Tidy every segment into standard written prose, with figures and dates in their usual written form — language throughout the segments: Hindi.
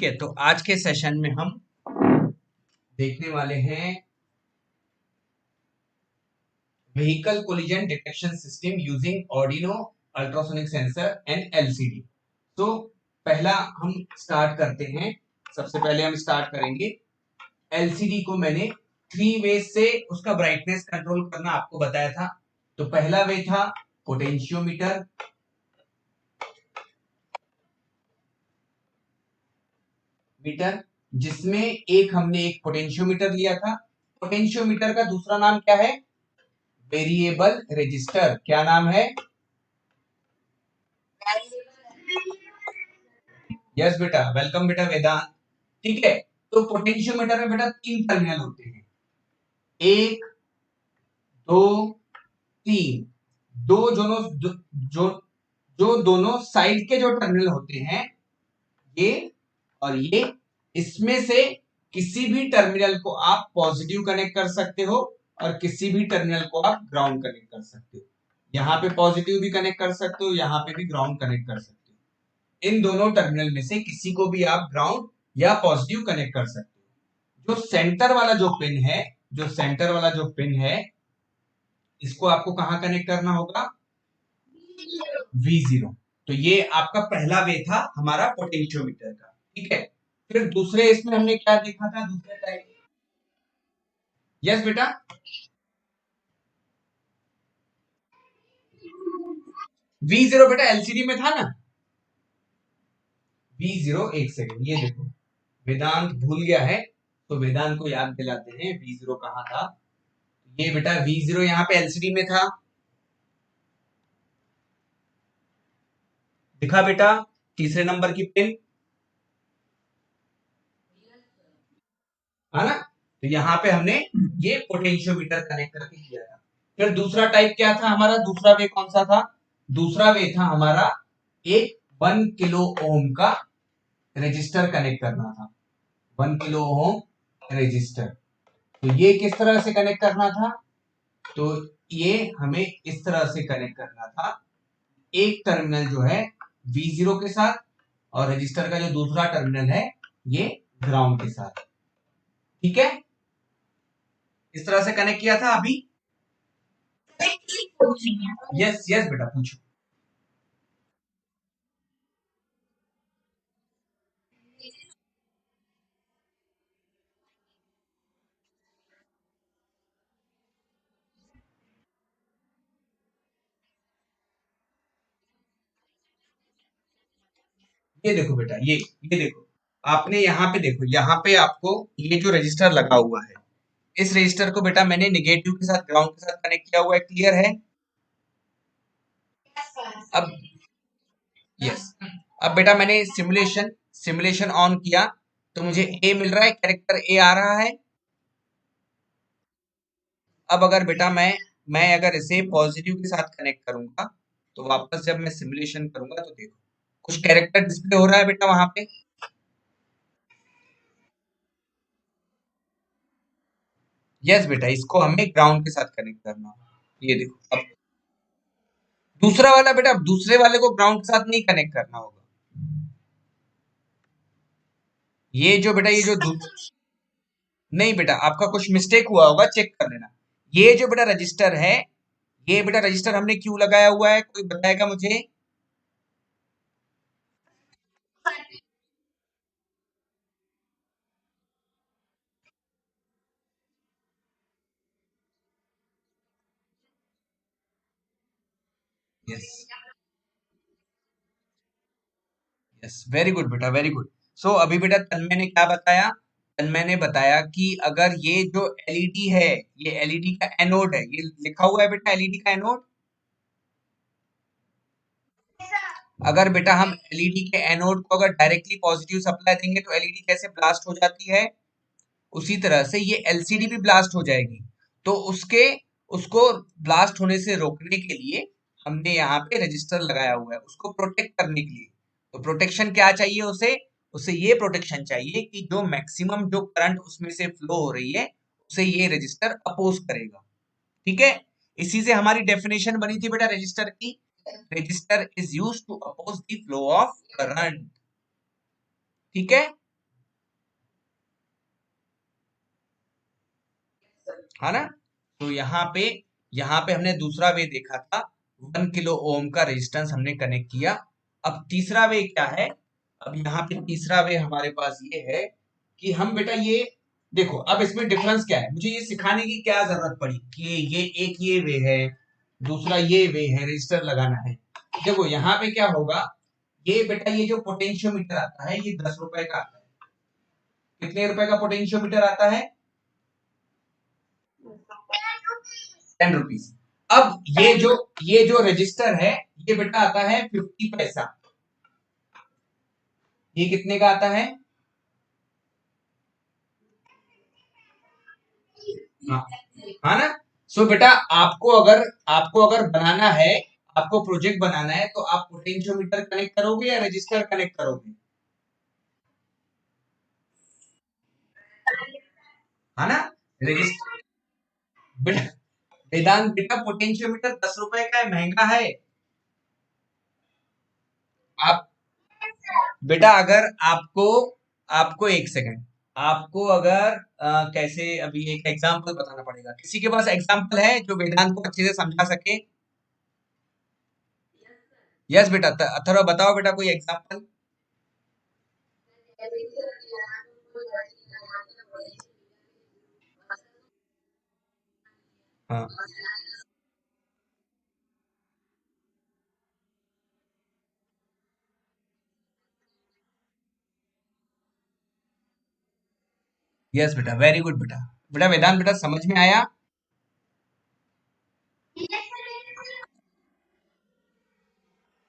ठीक है, तो आज के सेशन में हम देखने वाले हैं vehicle collision detection system using Arduino ultrasonic sensor and LCD. तो पहला हम स्टार्ट करते हैं। सबसे पहले हम स्टार्ट करेंगे एलसीडी को। मैंने 3 वे से उसका ब्राइटनेस कंट्रोल करना आपको बताया था। तो पहला वे था पोटेंशियोमीटर, जिसमें हमने एक पोटेंशियोमीटर लिया था। पोटेंशियोमीटर का दूसरा नाम क्या है? Variable resistor. क्या नाम है? यस बेटा, वेलकम बेटा वेदांत। ठीक है, तो पोटेंशियोमीटर में बेटा 3 टर्मिनल होते हैं, 1 2 3। दो दोनों जो जो दोनों साइड के जो टर्मिनल होते हैं, ये और ये, इसमें से किसी भी टर्मिनल को आप पॉजिटिव कनेक्ट कर सकते हो और किसी भी टर्मिनल को आप ग्राउंड कनेक्ट कर सकते हो। यहाँ पे पॉजिटिव भी कनेक्ट कर सकते हो, यहाँ पे भी ग्राउंड कनेक्ट कर सकते हो। इन दोनों टर्मिनल में से किसी को भी आप ग्राउंड या पॉजिटिव कनेक्ट कर सकते हो। जो सेंटर वाला जो पिन है, इसको आपको कहां कनेक्ट करना होगा? V0। तो ये आपका पहला वे था हमारा पोटेंशियोमीटर का। ठीक है, फिर दूसरे इसमें हमने क्या देखा था? दूसरे टाइप। यस बेटा, V0 बेटा एलसीडी में था ना। V0, एक सेकंड, ये देखो, वेदांत भूल गया है तो वेदांत को याद दिलाते हैं V0 कहां था। ये बेटा V0 यहाँ पे एलसीडी में था, दिखा बेटा, तीसरे नंबर की पिन, है ना। तो यहाँ पे हमने ये पोटेंशियोमीटर कनेक्ट करके किया था। फिर दूसरा टाइप क्या था हमारा? दूसरा वे कौन सा था? दूसरा वे था हमारा एक 1 किलो ओम का रजिस्टर कनेक्ट करना था। 1 किलो ओम रजिस्टर। तो ये किस तरह से कनेक्ट करना था? तो ये हमें इस तरह से कनेक्ट करना था। एक टर्मिनल जो है V0 के साथ और रजिस्टर का जो दूसरा टर्मिनल है ये ग्राउंड के साथ। ठीक है, इस तरह से कनेक्ट किया था अभी। यस यस बेटा, पूछो। ये देखो बेटा, ये देखो, आपने यहाँ पे देखो, यहाँ पे आपको ये जो रजिस्टर लगा हुआ है, इस रजिस्टर को बेटा मैंने निगेटिव के साथ ग्राउंड के साथ कनेक्ट किया हुआ है। क्लियर है? अब यस, अब बेटा मैंने सिमुलेशन सिमुलेशन ऑन किया तो मुझे ए मिल रहा है, कैरेक्टर ए आ रहा है। अब अगर बेटा मैं अगर इसे पॉजिटिव के साथ कनेक्ट करूंगा तो वापस जब मैं सिमुलेशन करूंगा तो देखो कुछ कैरेक्टर डिस्प्ले हो रहा है बेटा वहां पे। यस बेटा, इसको हमें ग्राउंड के साथ कनेक्ट करना होगा। ये देखो, अब दूसरा वाला बेटा, अब दूसरे वाले को ग्राउंड के साथ नहीं कनेक्ट करना होगा। ये जो बेटा, नहीं बेटा, आपका कुछ मिस्टेक हुआ होगा, चेक कर लेना। ये जो बेटा रजिस्टर है, ये बेटा रजिस्टर हमने क्यों लगाया हुआ है, कोई बताएगा मुझे? यस यस, वेरी गुड बेटा, वेरी गुड। सो अभी बेटा तन्मय ने क्या बताया? तन्मय ने बताया कि अगर ये जो एलईडी है, ये एलईडी का एनोड है, ये लिखा हुआ है बेटा एलईडी का एनोड। अगर बेटा हम एलईडी के एनोड को अगर डायरेक्टली पॉजिटिव सप्लाई देंगे तो एलईडी कैसे ब्लास्ट हो जाती है, उसी तरह से ये एलसीडी भी ब्लास्ट हो जाएगी। तो उसको ब्लास्ट होने से रोकने के लिए हमने यहाँ पे रजिस्टर लगाया हुआ है, उसको प्रोटेक्ट करने के लिए। तो प्रोटेक्शन क्या चाहिए उसे? उसे ये प्रोटेक्शन चाहिए कि जो मैक्सिमम जो करंट उसमें से फ्लो हो रही है उसे ये रजिस्टर अपोज करेगा। ठीक है, इसी से हमारी डेफिनेशन बनी थी बेटा रजिस्टर की। Register is used to oppose the flow of current. ठीक है, है ना। तो यहाँ पे हमने दूसरा वे देखा था, 1 किलो ओम का रेजिस्टेंस हमने कनेक्ट किया। अब तीसरा वे क्या है? अब यहाँ पे तीसरा वे हमारे पास ये है कि हम बेटा ये देखो, अब इसमें डिफरेंस क्या है, मुझे ये सिखाने की क्या जरूरत पड़ी कि ये एक ये वे है, दूसरा ये वे है, रजिस्टर लगाना है। देखो यहाँ पे क्या होगा, ये बेटा ये जो पोटेंशियोमीटर आता है ये 10 रुपए का आता है। कितने रुपए का पोटेंशियोमीटर आता है? 10 रुपीज। अब ये जो रजिस्टर है ये बेटा आता है 50 पैसा। ये कितने का आता है? हाँ, हाँ ना। सो बेटा आपको अगर बनाना है, आपको प्रोजेक्ट बनाना है, तो आप पोटेंशियोमीटर कनेक्ट करोगे या रजिस्टर कनेक्ट करोगे? है ना। रजिस्टर बेटा, वेदांत बेटा पोटेंशियोमीटर 10 रुपए का है, महंगा है। आप बेटा अगर आपको आपको एक सेकंड, आपको अगर कैसे, अभी एक एग्जांपल बताना पड़ेगा। किसी के पास एग्जांपल है जो वेदांत को अच्छे से समझा सके? यस बेटा, अथर्व बताओ बेटा कोई एग्जांपल। हाँ, यस बेटा, वेरी गुड बेटा। बेटा वेदांत बेटा समझ में आया?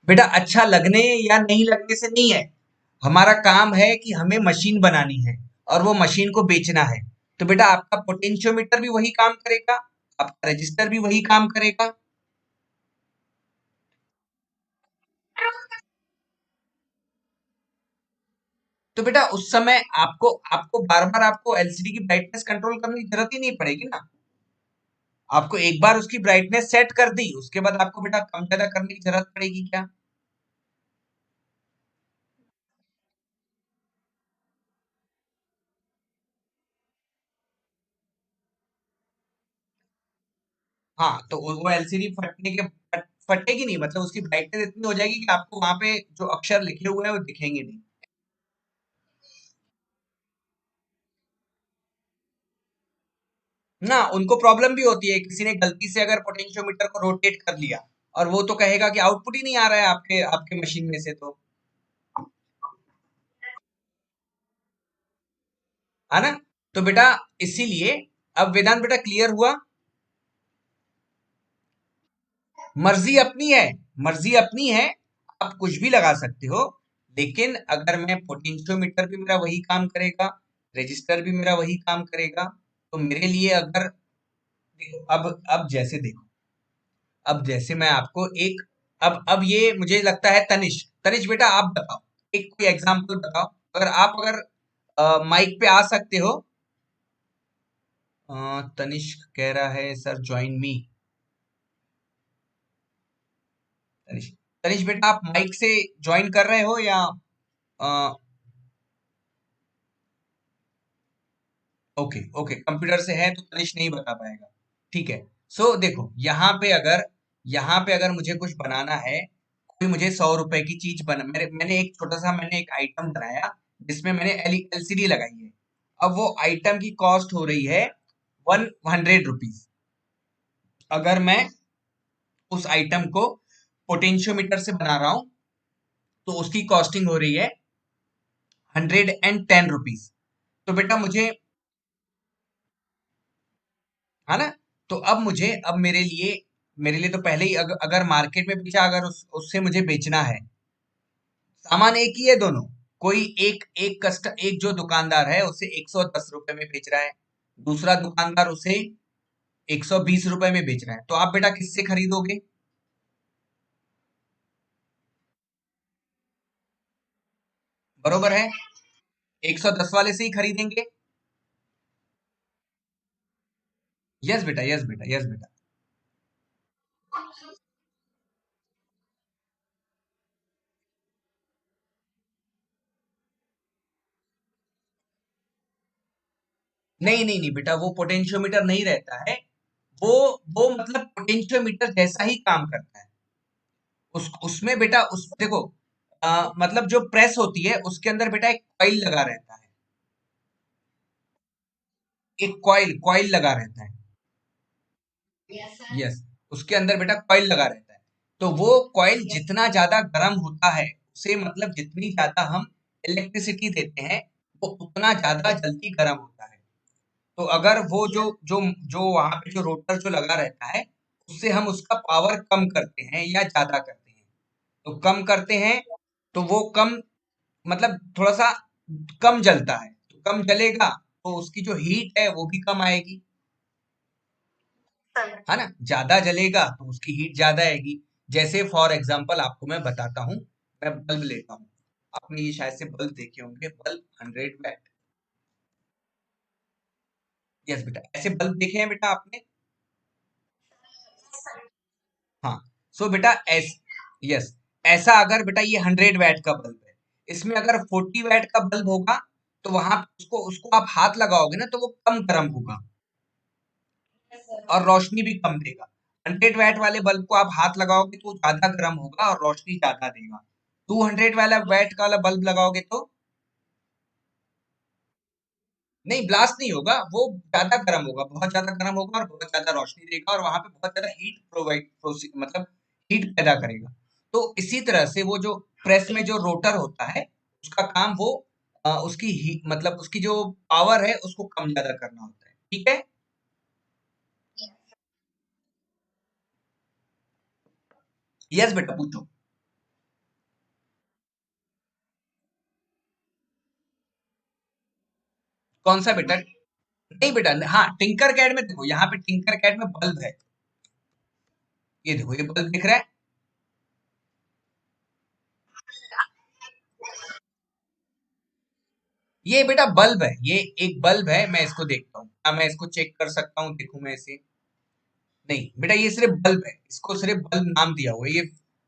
बेटा अच्छा लगने या नहीं लगने से नहीं है, हमारा काम है कि हमें मशीन बनानी है और वो मशीन को बेचना है। तो बेटा आपका पोटेंशियोमीटर भी वही काम करेगा, आपका रजिस्टर भी वही काम करेगा। तो बेटा उस समय आपको आपको बार बार आपको एलसीडी की ब्राइटनेस कंट्रोल करने की जरूरत ही नहीं पड़ेगी ना। आपको एक बार उसकी ब्राइटनेस सेट कर दी, उसके बाद आपको बेटा कम ज्यादा करने की जरूरत पड़ेगी क्या? हाँ, तो वो एलसीडी फटेगी नहीं, मतलब उसकी ब्राइटनेस इतनी हो जाएगी कि आपको वहां पे जो अक्षर लिखे हुए हैं वो दिखेंगे नहीं। ना उनको प्रॉब्लम भी होती है, किसी ने गलती से अगर पोटेंशियोमीटर को रोटेट कर लिया और वो तो कहेगा कि आउटपुट ही नहीं आ रहा है आपके आपके मशीन में से, तो है ना। तो बेटा इसीलिए अब वेदांत बेटा क्लियर हुआ। मर्जी अपनी है, मर्जी अपनी है, आप कुछ भी लगा सकते हो। लेकिन अगर मैं पोटेंशियोमीटर भी मेरा वही काम करेगा, रजिस्टर भी मेरा वही काम करेगा, तो मेरे लिए अगर देखो, अब जैसे देखो, अब जैसे मैं आपको एक, अब ये मुझे लगता है तनिष, तनिष बेटा आप बताओ, एक कोई एग्जांपल बताओ। अगर माइक पे आ सकते हो। तनिष्क कह रहा है sir join me. Tanish, Tanish बेटा आप माइक से ज्वाइन कर रहे हो या? ओके ओके, कंप्यूटर से है तो तनिष नहीं बता पाएगा। ठीक है। सो देखो यहाँ पे अगर मुझे कुछ बनाना है, कोई मुझे 100 रुपए की चीज बना, मैंने एक आइटम बनाया जिसमें मैंने एलसीडी लगाई है। अब वो आइटम की कॉस्ट हो रही है 100 रुपीज। अगर मैं उस आइटम को पोटेंशियोमीटर से बना रहा हूं तो उसकी कॉस्टिंग हो रही है 110 रुपीज। तो बेटा मुझे, है ना। तो अब मेरे लिए तो पहले ही अगर मार्केट में बेचा, अगर उससे मुझे बेचना है, सामान एक ही है दोनों। कोई एक जो दुकानदार है उसे 110 रुपए में बेच रहा है, दूसरा दुकानदार उसे 120 रुपए में बेच रहा है। तो आप बेटा किससे खरीदोगे? 110 वाले से ही खरीदेंगे। यस बेटा, यस बेटा, यस बेटा। नहीं नहीं नहीं बेटा, वो पोटेंशियोमीटर नहीं रहता है। वो वो मतलब पोटेंशियोमीटर जैसा ही काम करता है। उसमें बेटा उस देखो, मतलब जो प्रेस होती है उसके अंदर बेटा एक कॉइल लगा रहता है। एक कॉइल लगा रहता है। यस, उसके अंदर बेटा कॉइल लगा रहता है। तो वो कॉइल जितना ज्यादा गर्म होता है, उसे मतलब जितनी ज्यादा हम इलेक्ट्रिसिटी देते हैं, वो उतना ज्यादा जल्दी गर्म होता है। तो अगर वो जो जो जो वहां पे जो रोटर जो लगा रहता है, उससे हम उसका पावर कम करते हैं या ज्यादा करते हैं। तो कम करते हैं तो वो कम, मतलब थोड़ा सा कम जलता है। तो कम जलेगा तो उसकी जो हीट है वो भी कम आएगी, है ना। ज्यादा जलेगा तो उसकी हीट ज्यादा आएगी। जैसे फॉर एग्जांपल आपको मैं बताता हूँ, मैं बल्ब लेता हूँ। आपने ये शायद से बल्ब देखे होंगे, बल्ब 100 वैट। यस बेटा, ऐसे बल्ब देखे हैं बेटा आपने? हाँ। सो बेटा यस, ऐसा अगर बेटा ये 100 वैट का बल्ब है, इसमें अगर 40 वैट का बल्ब होगा, तो वहां उसको उसको आप हाथ लगाओगे ना तो वो कम गर्म होगा और रोशनी भी कम देगा। 100 वैट वाले बल्ब को आप हाथ लगाओगे तो ज्यादा गर्म होगा और रोशनी ज्यादा देगा। 200 वाला वैट का वाला बल्ब लगाओगे तो नहीं, ब्लास्ट नहीं होगा, वो ज्यादा गर्म होगा, बहुत ज्यादा गर्म होगा और बहुत ज्यादा रोशनी देगा और वहां पे बहुत ज्यादा हीट मतलब हीट पैदा करेगा। तो इसी तरह से वो जो प्रेस में जो रोटर होता है, उसका काम वो उसकी मतलब उसकी जो पावर है उसको कम ज्यादा करना होता है। ठीक है। यस बेटा, पूछो। कौन सा बेटा? नहीं बेटा, हाँ, टिंकर कैड में देखो, यहाँ पे टिंकर कैड में बल्ब है। ये देखो, ये बल्ब दिख रहा है। ये बेटा बल्ब है, ये एक बल्ब है। मैं इसको देखता हूँ, क्या मैं इसको चेक कर सकता हूँ? देखूं मैं इसे? नहीं बेटा, ये सिर्फ बल्ब है, इसको सिर्फ बल्ब नाम दिया हुआ है। ये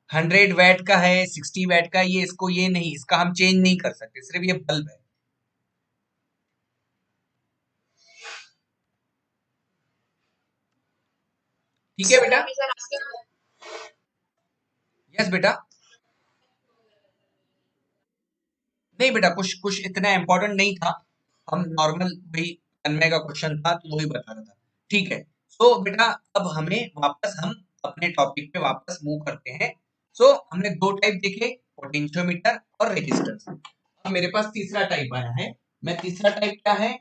100 वैट का है, 60 वैट का है, ये इसको ये नहीं, इसका हम चेंज नहीं कर सकते, सिर्फ ये बल्ब है। ठीक है बेटा। यस बेटा। नहीं बेटा, कुछ कुछ इतना इंपॉर्टेंट नहीं था। हम नॉर्मल वही तन्मय का क्वेश्चन था तो वही बता रहा था। ठीक है। सो बेटा, अब हमें वापस हम अपने टॉपिक पे वापस मूव करते हैं। सो हमने दो टाइप देखे, पोटेंशियोमीटर और रेजिस्टर। अब मेरे पास तीसरा टाइप आया है। मैं तीसरा टाइप क्या है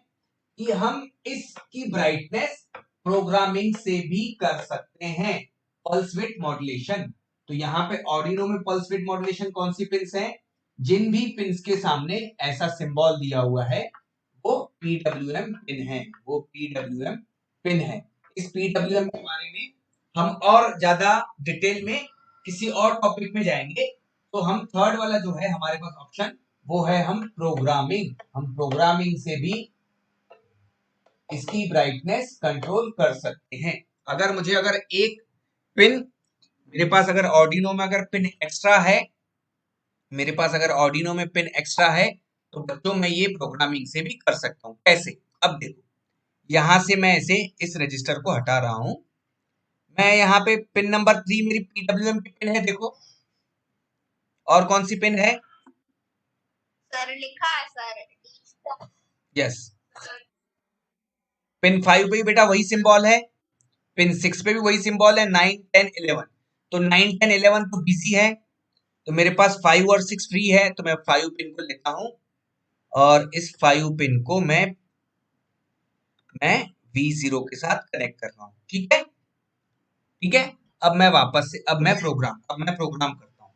कि हम इसकी ब्राइटनेस प्रोग्रामिंग से भी कर सकते हैं, पल्स विड्थ मॉड्यूलेशन। तो यहाँ पे ऑर्डिनो में पल्स विड्थ मॉड्यूलेशन कौन सी पिंस है? जिन भी पिंस के सामने ऐसा सिंबल दिया हुआ है वो पीडब्ल्यूएम पिन है, वो पीडब्ल्यूएम पिन है। इस पीडब्ल्यूएम के बारे में हम और ज्यादा डिटेल में किसी और टॉपिक में जाएंगे। तो हम थर्ड वाला जो है हमारे पास ऑप्शन, वो है हम प्रोग्रामिंग। हम प्रोग्रामिंग से भी इसकी ब्राइटनेस कंट्रोल कर सकते हैं। अगर मुझे अगर एक पिन, मेरे पास अगर ऑर्डिनो में अगर पिन एक्स्ट्रा है, मेरे पास अगर ऑर्डिनो में पिन एक्स्ट्रा है, तो बच्चों मैं ये प्रोग्रामिंग से भी कर सकता हूँ। कैसे? अब देखो, यहां से मैं इसे इस रजिस्टर को हटा रहा हूं। मैं यहाँ पे पिन नंबर 3 मेरी पीडब्ल्यूएम की पिन है, देखो। और कौन सी पिन है? सर लिखा है सर। यस। पिन 5 पे भी बेटा वही सिंबल है, पिन 6 पे भी वही सिंबल है, 9 10 11। तो 9 10 11 तो बिजी है, तो मेरे पास 5 और 6 फ्री है, तो मैं 5 पिन को लेता हूं और इस 5 पिन को मैं V0 के साथ कनेक्ट कर रहा हूँ। ठीक है। ठीक है। अब मैं वापस से, अब मैं प्रोग्राम करता हूँ।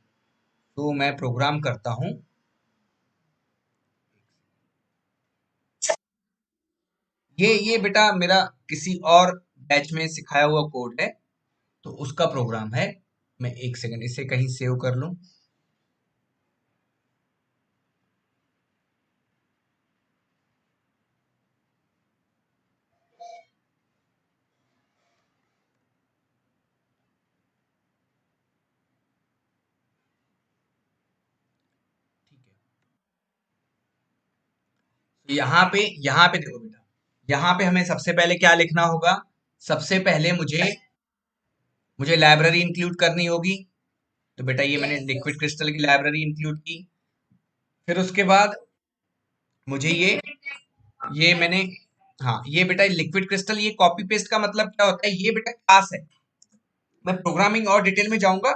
तो मैं प्रोग्राम करता हूँ। ये बेटा मेरा किसी और बैच में सिखाया हुआ कोड है, तो उसका प्रोग्राम है। मैं एक सेकंड इसे कहीं सेव कर लूं। तो यहाँ पे देखो बेटा, यहाँ पे हमें सबसे पहले क्या लिखना होगा? सबसे पहले मुझे मुझे लाइब्रेरी इंक्लूड करनी होगी। तो बेटा ये मैंने लिक्विड क्रिस्टल की लाइब्रेरी इंक्लूड की। फिर उसके बाद मुझे ये मैंने, हाँ ये बेटा लिक्विड क्रिस्टल, ये कॉपी पेस्ट का मतलब क्या होता है? ये बेटा क्लास है। मैं प्रोग्रामिंग और डिटेल में जाऊंगा,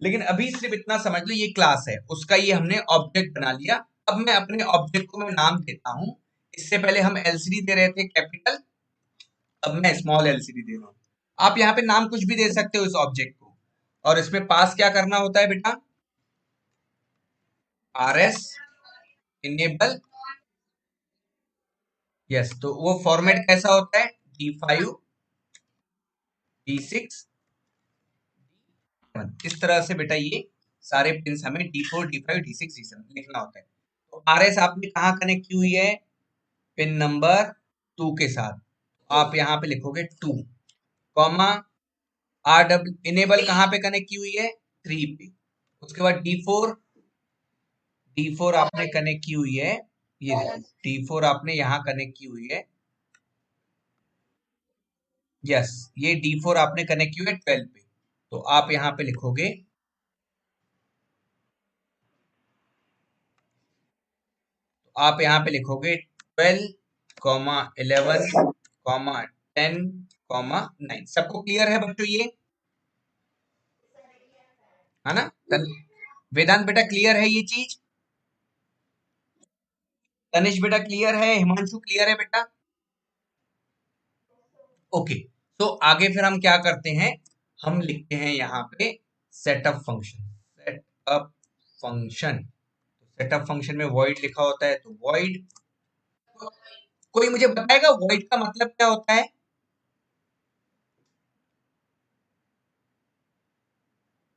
लेकिन अभी सिर्फ इतना समझ लो, ये क्लास है, उसका ये हमने ऑब्जेक्ट बना लिया। अब मैं अपने ऑब्जेक्ट को मैं नाम देता हूँ। इससे पहले हम एलसीडी दे रहे थे कैपिटल, अब मैं स्मॉल एलसीडी दे रहा हूँ। आप यहाँ पे नाम कुछ भी दे सकते हो इस ऑब्जेक्ट को, और इसमें पास क्या करना होता है बेटा? RS enable. यस, तो वो फॉर्मेट कैसा होता है? D5 D6। इस तरह से बेटा ये सारे पिंस हमें D4 D5 D6 D7 लिखना होता है। तो RS आपने कहाँ कनेक्ट की हुई है? पिन नंबर 2 के साथ। आप यहाँ पे लिखोगे 2, कॉमा RW इनेबल कहाँ पे कनेक्ट की हुई है? 3 पे। उसके बाद D4 आपने कनेक्ट की हुई है, ये D4 आपने यहाँ कनेक्ट की हुई है। यस, ये D4 आपने कनेक्ट की हुई है 12 पे। तो आप यहाँ पे लिखोगे, आप यहाँ पे लिखोगे 12, 11, 10, 9। सबको क्लियर है बच्चों ये? है ना? वेदांत बेटा क्लियर है ये चीज? तनिष बेटा क्लियर है? हिमांशु क्लियर है बेटा? ओके। तो आगे फिर हम क्या करते हैं? हम लिखते हैं यहाँ पे setup function. Setup function, setup function में वॉइड लिखा होता है, तो वॉइड। कोई मुझे बताएगा वॉइड का मतलब क्या होता है?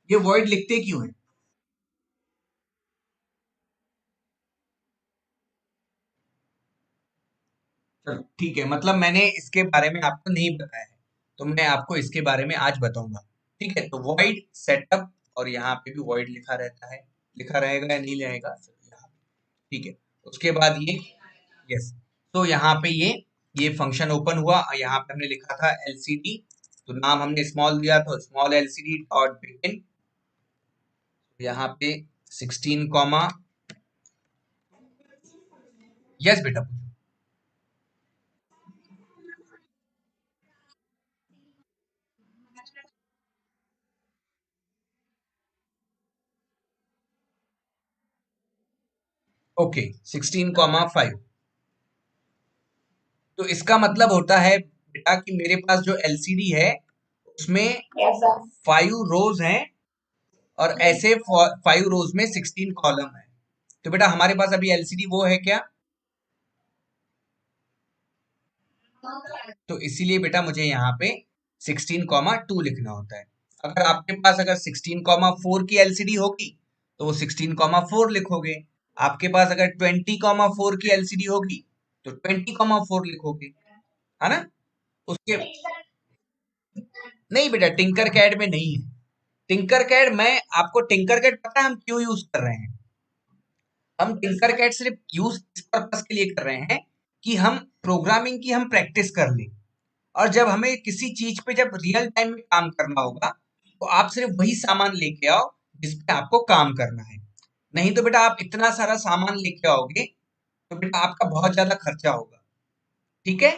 ये वॉइड लिखते क्यों है? चलो ठीक है, मतलब मैंने इसके बारे में आपको नहीं बताया है, तो मैं आपको इसके बारे में आज बताऊंगा। ठीक है, तो वॉइड सेटअप, और यहाँ पे भी वॉइड लिखा रहता है, लिखा रहेगा या नहीं रहेगा? यहाँ पे। ठीक है, उसके बाद ये, यस, तो यहाँ पे ये फंक्शन ओपन हुआ, और यहाँ पे हमने लिखा था एलसीडी, तो नाम हमने स्मॉल दिया, तो स्मॉल एलसीडी डॉट बिगिन। यहाँ पे 16 कॉमा, यस बेटा पूछो। ओके, 16,5। तो इसका मतलब होता है बेटा कि मेरे पास जो एलसीडी है उसमें 5 रोज हैं, और ऐसे 5 रोज में 16 कॉलम है। तो बेटा हमारे पास अभी एलसीडी वो है क्या? तो इसीलिए बेटा मुझे यहाँ पे 16,2 लिखना होता है। अगर आपके पास अगर 16,4 की एलसीडी होगी तो वो 16,4 लिखोगे। आपके पास अगर 20,4 की एलसीडी होगी तो 20,4 लिखोगे, है ना? उसके नहीं बेटा, टिंकर कैड में नहीं है। टिंकर कैड, मैं आपको टिंकर कैड पता है हम क्यों यूज कर रहे हैं? हम टिंकर कैड सिर्फ यूज इस पर्पस के लिए कर रहे हैं कि हम प्रोग्रामिंग की हम प्रैक्टिस कर लें, और जब हमें किसी चीज पे जब रियल टाइम में काम करना होगा तो आप सिर्फ वही सामान लेके आओ जिसपे आपको काम करना है। नहीं तो बेटा आप इतना सारा सामान लेके आओगे तो बेटा आपका बहुत ज्यादा खर्चा होगा। ठीक है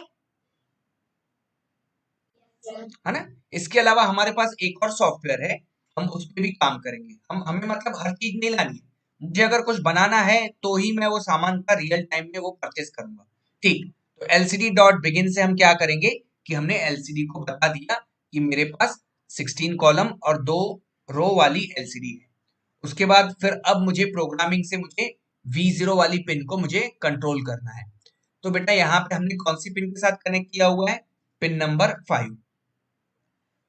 ना? इसके अलावा हमारे पास एक और सॉफ्टवेयर है, हम उस पे भी काम करेंगे। हम हमें मतलब हर चीज नहीं लानी है, मुझे अगर कुछ बनाना है तो ही मैं वो सामान का रियल टाइम में वो परचेस करूंगा। ठीक, तो एलसीडी डॉट बिगिन से हम क्या करेंगे कि हमने एलसीडी को बता दिया कि मेरे पास 16 कॉलम और 2 रो वाली एलसीडी है। उसके बाद फिर अब मुझे प्रोग्रामिंग से मुझे V0 वाली पिन को मुझे कंट्रोल करना है। तो बेटा यहाँ पे हमने कौन सी पिन के साथ कनेक्ट किया हुआ है? Pin number 5।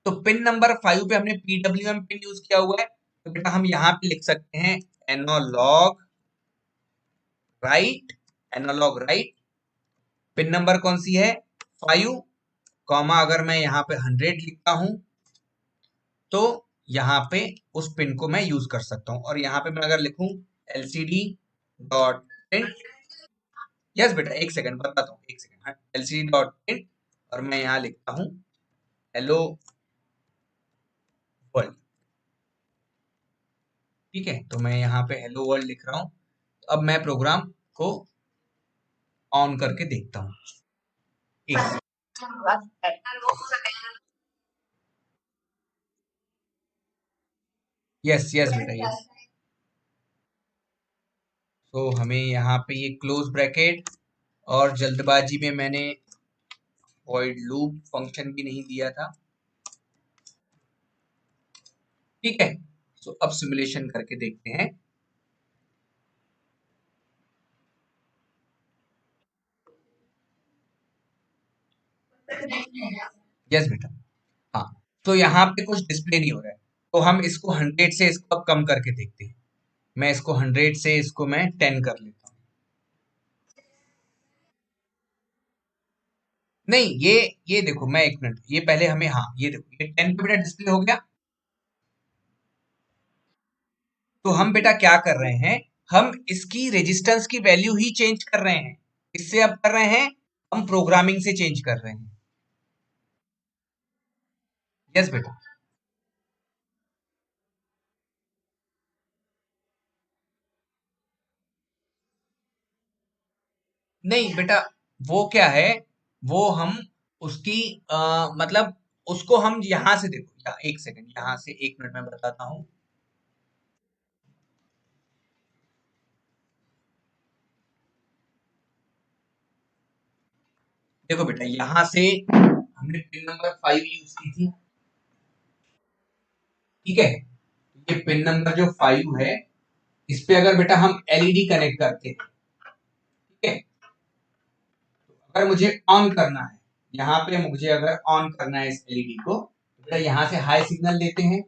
तो पिन नंबर 5 पे हमने पीडब्ल्यूएम पिन यूज किया हुआ है, तो बेटा हम यहाँ पे लिख सकते हैं analog write. Analog write, pin number कौन सी है? 5, कॉमा अगर मैं यहाँ पे 100 लिखता हूं तो यहाँ पे उस पिन को मैं यूज कर सकता हूँ। और यहाँ पे मैं अगर लिखूं एलसीडी डॉट प्रिंट, यस बेटा, एक सेकंड बताता हूँ, एक सेकंड। एलसीडी डॉट प्रिंट और मैं यहाँ लिखता हूँ हेलो वर्ल्ड। ठीक है, तो मैं यहाँ पे हेलो वर्ल्ड लिख रहा हूँ। अब मैं प्रोग्राम को ऑन करके देखता हूँ। यस यस बेटा, यस। तो हमें यहाँ पे ये क्लोज ब्रैकेट और जल्दबाजी में मैंने वॉइड लूप फंक्शन भी नहीं दिया था। ठीक है, तो अब सिमुलेशन करके देखते हैं। यस बेटा, हाँ। तो यहाँ पे कुछ डिस्प्ले नहीं हो रहा है, तो हम इसको 100 से इसको अब कम करके देखते हैं। मैं इसको 100 से इसको मैं 10 कर लेता हूँ। नहीं, ये देखो, मैं एक मिनट, ये पहले हमें, हाँ ये देखो, ये 10 पे बेटा डिस्प्ले हो गया। तो हम बेटा क्या कर रहे हैं, हम इसकी रेजिस्टेंस की वैल्यू ही चेंज कर रहे हैं। इससे अब कर रहे हैं, हम प्रोग्रामिंग से चेंज कर रहे हैं। यस बेटा। नहीं बेटा, वो क्या है, वो हम उसकी मतलब उसको हम यहां से देखो, एक सेकंड, यहां से एक मिनट में बताता हूँ। देखो बेटा, यहां से हमने पिन नंबर 5 यूज की थी। ठीक है, ये पिन नंबर जो 5 है, इस पे अगर बेटा हम एलईडी कनेक्ट करते हैं, ठीक है, अगर मुझे ऑन करना है, यहाँ पे मुझे अगर ऑन करना है इस एलईडी को, तो बेटा यहाँ से हाई सिग्नल देते हैं,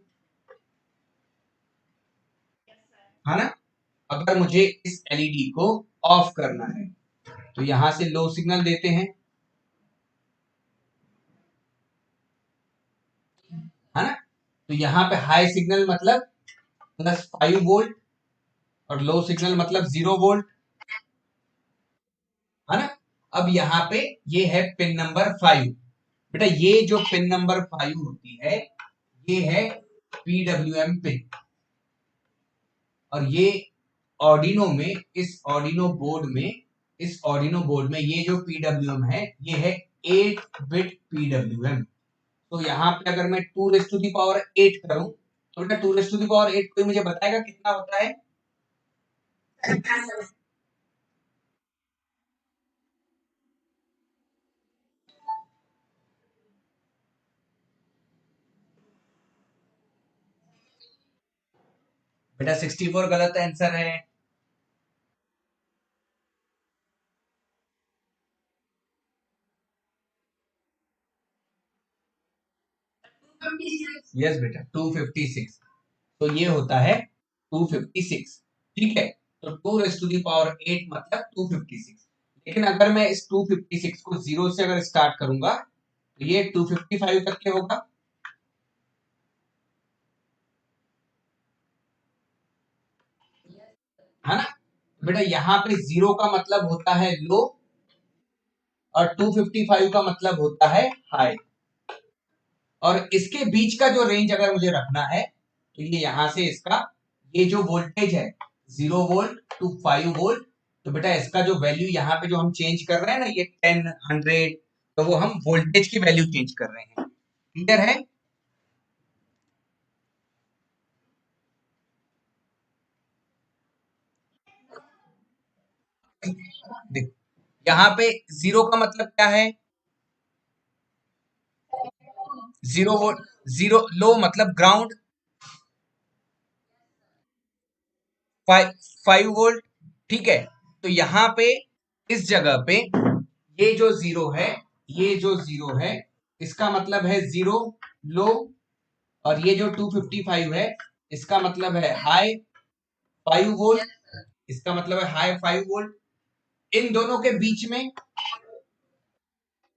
है ना। अगर मुझे इस एलईडी को ऑफ करना है, तो यहाँ से लो सिग्नल देते हैं, है ना। तो यहाँ पे हाई सिग्नल मतलब +5 वोल्ट और लो सिग्नल मतलब 0 वोल्ट, है ना। अब यहाँ पे ये है पिन नंबर 5। बेटा ये जो पिन नंबर 5 होती है, ये है पीडब्ल्यूएम पिन। और ये ऑर्डिनो में, इस ऑर्डिनो बोर्ड में ये जो पीडब्ल्यूएम है, ये है 8 बिट पीडब्ल्यूएम। तो यहाँ पे अगर मैं 2⁸ करूं, तो बेटा 2⁸ कोई मुझे बताएगा कितना होता है? बेटा 64 गलत आंसर है। यस बेटा, 256। तो ये होता है 256। ठीक है, तो 2⁸ मतलब 256। लेकिन अगर मैं इस 256 को 0 से अगर स्टार्ट करूंगा, तो ये 255 तक के होगा, है ना। तो बेटा यहाँ पे 0 का मतलब होता है लो, और 255 का मतलब होता है हाई। और इसके बीच का जो रेंज अगर मुझे रखना है, तो ये यहां से इसका, ये जो वोल्टेज है 0 वोल्ट to 5 वोल्ट, तो बेटा इसका जो वैल्यू यहाँ पे जो हम चेंज कर रहे हैं ना, ये 10 100, तो वो हम वोल्टेज की वैल्यू चेंज कर रहे हैं। क्लियर है? देखो, यहाँ पे 0 का मतलब क्या है, 0 वोल्ट, 0 लो मतलब ग्राउंड, 5 वोल्ट। ठीक है, तो यहाँ पे इस जगह पे ये जो 0 है, ये जो 0 है, इसका मतलब है 0 लो, और ये जो 255 है, इसका मतलब है हाई 5 वोल्ट, इसका मतलब है हाई 5 वोल्ट। इन दोनों के बीच में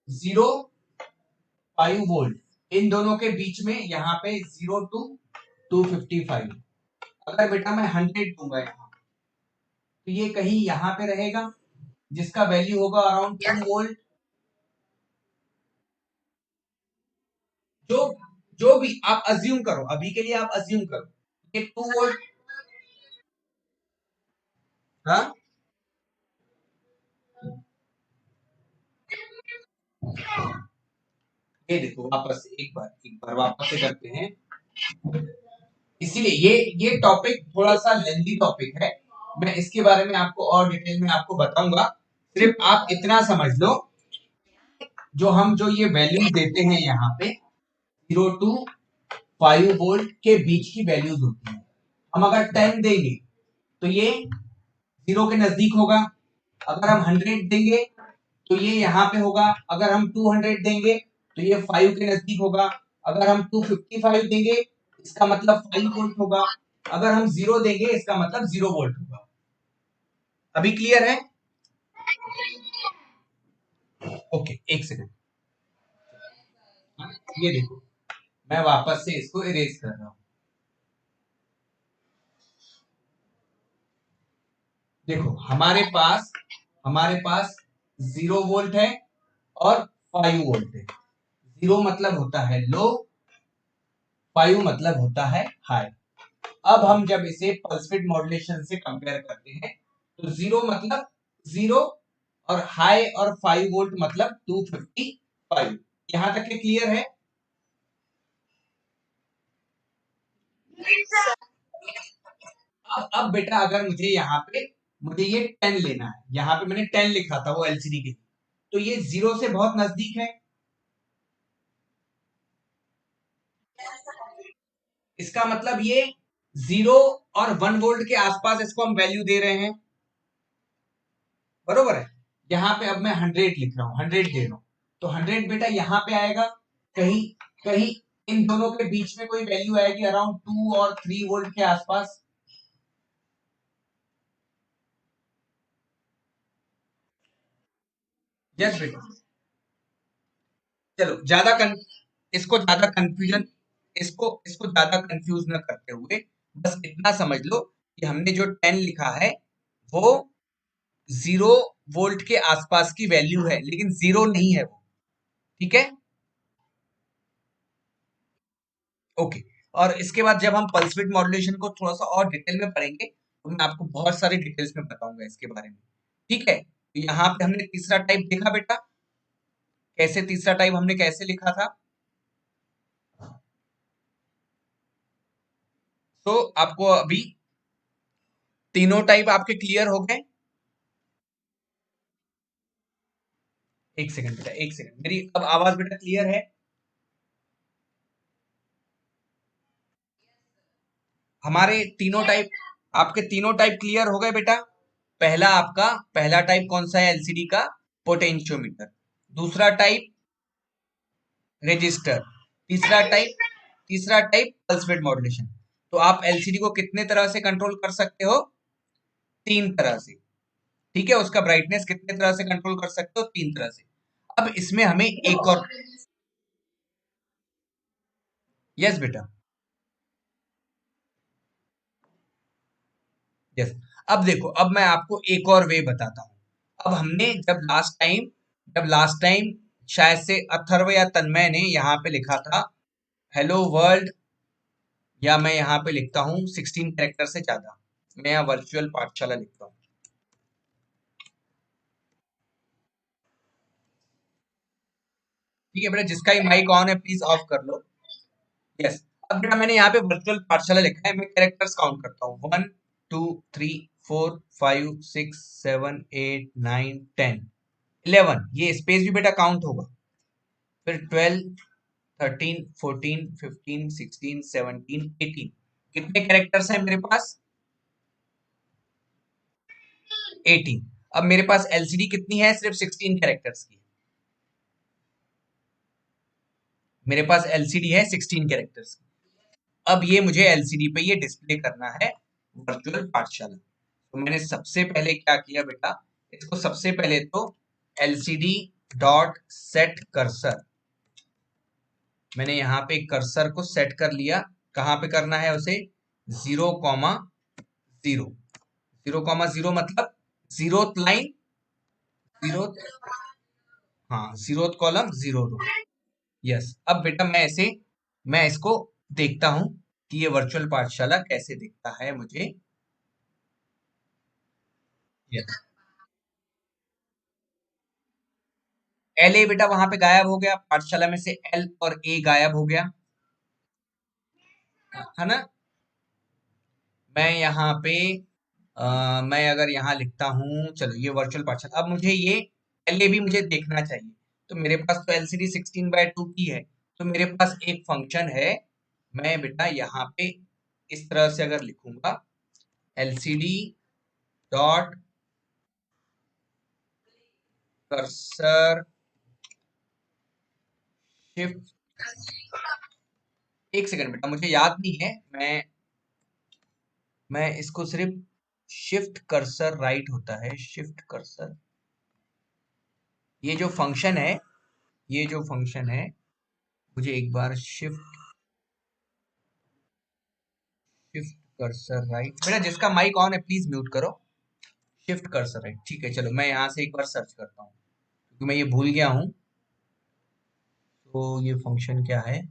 0 5 वोल्ट, इन दोनों के बीच में यहाँ पे 0 to 255। अगर बेटा मैं 100 दूंगा यहाँ, तो ये कहीं यहाँ पे रहेगा, जिसका वैल्यू होगा अराउंड 2 वोल्ट। जो जो भी आप अज्यूम करो, अभी के लिए आप अज्यूम करो ये 2 वोल्ट। हाँ, ये देखो वापस एक बार वापस से करते हैं। इसीलिए ये टॉपिक थोड़ा सा लेंथी टॉपिक है, मैं इसके बारे में आपको और डिटेल में आपको बताऊंगा। सिर्फ आप इतना समझ लो, जो ये वैल्यूज देते हैं यहाँ पे 0 to 5 वोल्ट के बीच की वैल्यूज होती है। हम अगर 10 देंगे तो ये 0 के नजदीक होगा, अगर हम 100 देंगे तो ये यहाँ पे होगा, अगर हम 200 देंगे तो ये 5 के नजदीक होगा, अगर हम 255 देंगे इसका मतलब 5 वोल्ट होगा, अगर हम 0 देंगे इसका मतलब 0 वोल्ट होगा। अभी क्लियर है? ओके, एक सेकंड। ये देखो, मैं वापस से इसको इरेज कर रहा हूं। देखो हमारे पास 0 वोल्ट है और 5 वोल्ट है। 0 मतलब होता है लो, 5 मतलब होता है हाई। अब हम जब इसे पल्स विड्थ मॉड्यूलेशन से कंपेयर करते हैं तो 0 मतलब 0 और हाई और 5 वोल्ट मतलब 255। यहां तक के क्लियर है? अब बेटा अगर मुझे ये 10 लेना है, यहाँ पे मैंने 10 लिखा था वो एलसीडी के, तो ये 0 से बहुत नजदीक है। इसका मतलब ये 0 और 1 वोल्ट के आसपास इसको हम वैल्यू दे रहे हैं, बरोबर है। यहाँ पे अब मैं 100 लिख रहा हूँ, 100 दे रहा हूँ, तो 100 बेटा यहाँ पे आएगा। कहीं कहीं इन दोनों के बीच में कोई वैल्यू आएगी अराउंड 2 और 3 वोल्ट के आसपास। यस बेटा। चलो इसको इसको ज्यादा कंफ्यूज न करते हुए बस इतना समझ लो कि हमने जो 10 लिखा है वो 0 वोल्ट के आसपास की वैल्यू है, लेकिन 0 नहीं है वो। ठीक है, ओके। और इसके बाद जब हम पल्स विड्थ मॉड्यूलेशन को थोड़ा सा और डिटेल में पढ़ेंगे तो मैं आपको बहुत सारी डिटेल्स में बताऊंगा इसके बारे में। ठीक है, तो यहाँ पे हमने तीसरा टाइप देखा बेटा, कैसे तीसरा टाइप हमने कैसे लिखा था। तो आपको अभी तीनों टाइप आपके क्लियर हो गए? एक सेकंड बेटा, एक सेकंड, मेरी अब आवाज बेटा क्लियर है? हमारे तीनों टाइप आपके तीनों टाइप क्लियर हो गए बेटा? पहला टाइप कौन सा है एलसीडी का? पोटेंशियोमीटर। दूसरा टाइप रजिस्टर। तीसरा टाइप पल्स विड्थ मॉड्यूलेशन। तो आप एलसीडी को कितने तरह से कंट्रोल कर सकते हो? 3 तरह से। ठीक है, उसका ब्राइटनेस कितने तरह से कंट्रोल कर सकते हो? 3 तरह से। अब इसमें हमें एक और, यस बेटा, यस। अब देखो, अब मैं आपको एक और वे बताता हूँ। अब हमने जब लास्ट टाइम शायद से अथर्व या तन्मय ने यहाँ पे लिखा था हेलो वर्ल्ड, या मैं यहाँ पे लिखता हूँ 16 कैरेक्टर से ज्यादा, मैं यहाँ वर्चुअल पाठशाला लिखता हूँ। ठीक है बेटा, जिसका ही माइक ऑन है प्लीज ऑफ कर लो। यस। अब बेटा मैंने यहाँ पे वर्चुअल पाठशाला लिखा है, मैं कैरेक्टर्स काउंट करता हूँ 1 2 3 4 5 6 7 8 9 10 11। ये स्पेस भी बेटा काउंट होगा। फिर 12 13 14 15 16 17 18। कितने कैरेक्टर्स हैं मेरे पास? 18। अब मेरे पास एलसीडी कितनी है? सिर्फ 16 कैरेक्टर्स की। मेरे पास एलसीडी है 16 कैरेक्टर्स की। अब ये मुझे एलसीडी पे ये डिस्प्ले करना है वर्चुअल पाठशाला। तो मैंने सबसे पहले क्या किया बेटा, इसको सबसे पहले तो एलसीडी डॉट सेट कर्सर, मैंने यहाँ पे कर्सर को सेट कर लिया। कहाँ पे करना है उसे? 0,0। 0,0 मतलब जीरोथ लाइन जीरो, हाँ, जीरो कॉलम जीरो रो। यस, अब बेटा मैं इसको देखता हूं कि ये वर्चुअल पाठशाला कैसे दिखता है मुझे। यस, एल ए बेटा वहां पे गायब हो गया, पाठशाला में से एल और ए गायब हो गया, है ना। मैं यहाँ पे मैं अगर यहाँ लिखता हूँ, चलो ये वर्चुअल पार्शल, अब मुझे ये एलए भी मुझे देखना चाहिए। तो मेरे पास तो एलसीडी 16/2 की है, तो मेरे पास एक फंक्शन है। मैं बेटा यहाँ पे इस तरह से अगर लिखूंगा, एलसीडी डॉट कर्सर शिफ्ट, एक सेकंड बेटा मुझे याद नहीं है, मैं इसको सिर्फ शिफ्ट कर्सर राइट होता है, शिफ्ट कर्सर, ये जो फंक्शन है, ये जो फंक्शन है, मुझे एक बार शिफ्ट शिफ्ट कर्सर राइट, बेटा जिसका माइक ऑन है प्लीज म्यूट करो। शिफ्ट कर्सर राइट, ठीक है, चलो मैं यहाँ से एक बार सर्च करता हूँ क्योंकि मैं ये भूल गया हूँ। तो ये फंक्शन क्या है,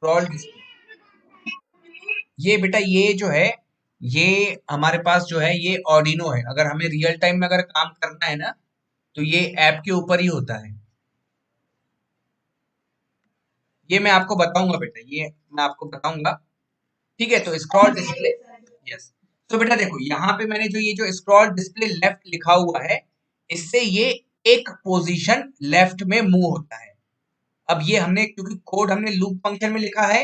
स्क्रॉल, ये बेटा ये जो है, ये हमारे पास जो है ये ऑर्डिनो है, अगर हमें रियल टाइम में अगर काम करना है ना, तो ये ऐप के ऊपर ही होता है। ये मैं आपको बताऊंगा बेटा, ये मैं आपको बताऊंगा, ठीक है। तो स्क्रॉल डिस्प्ले, यस, तो बेटा देखो यहाँ पे मैंने जो ये जो स्क्रॉल डिस्प्ले लेफ्ट लिखा हुआ है, इससे ये एक पोजीशन लेफ्ट में मूव होता है। अब ये हमने क्योंकि कोड हमने लूप फंक्शन में लिखा है,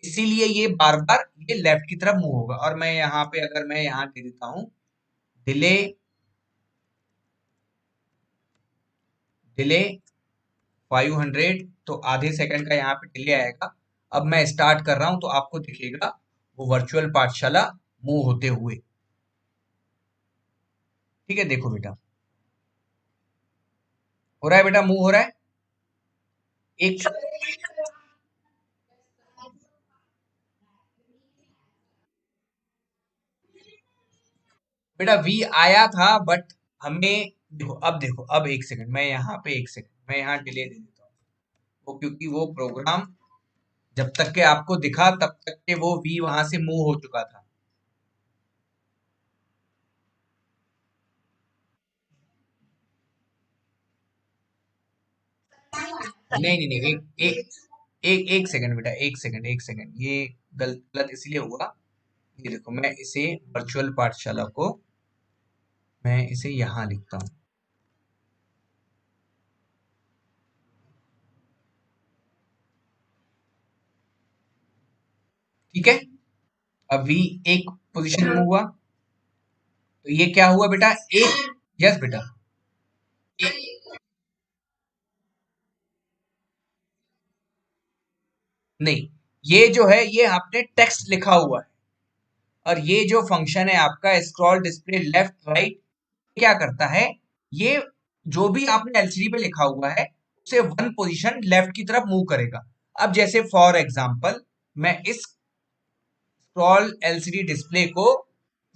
इसीलिए ये बार बार ये लेफ्ट की तरफ मूव होगा। और मैं यहाँ पे अगर मैं यहाँ दे देता हूँ डिले, डिले 500, तो आधे सेकंड का यहाँ पे डिले आएगा। अब मैं स्टार्ट कर रहा हूँ तो आपको दिखेगा वो वर्चुअल पाठशाला मूव होते हुए, ठीक है। देखो बेटा, हो रहा है बेटा, मूव हो रहा है। एक बेटा वी आया था, बट हमें देखो, अब देखो, अब एक सेकंड, मैं यहाँ पे एक सेकंड मैं यहाँ डिले दे देता हूँ, वो क्योंकि वो प्रोग्राम जब तक के आपको दिखा तब तक के वो वी वहां से मूव हो चुका था। नहीं नहीं नहीं, एक एक एक एक सेकंड बेटा, एक सेकंड, एक सेकंड, ये गलत गलत इसलिए हुआ। ये देखो, मैं इसे वर्चुअल पाठशाला को मैं इसे यहाँ लिखता हूँ, ठीक है। अब वी एक पोजीशन में हुआ, तो ये क्या हुआ बेटा, एक, यस बेटा, नहीं, ये जो है ये आपने टेक्स्ट लिखा हुआ है, और ये जो फंक्शन है आपका स्क्रॉल डिस्प्ले लेफ्ट राइट, क्या करता है, ये जो भी आपने एलसीडी पे लिखा हुआ है उसे वन पोजीशन लेफ्ट की तरफ मूव करेगा। अब जैसे फॉर एग्जांपल, मैं इस स्क्रॉल एलसीडी डिस्प्ले को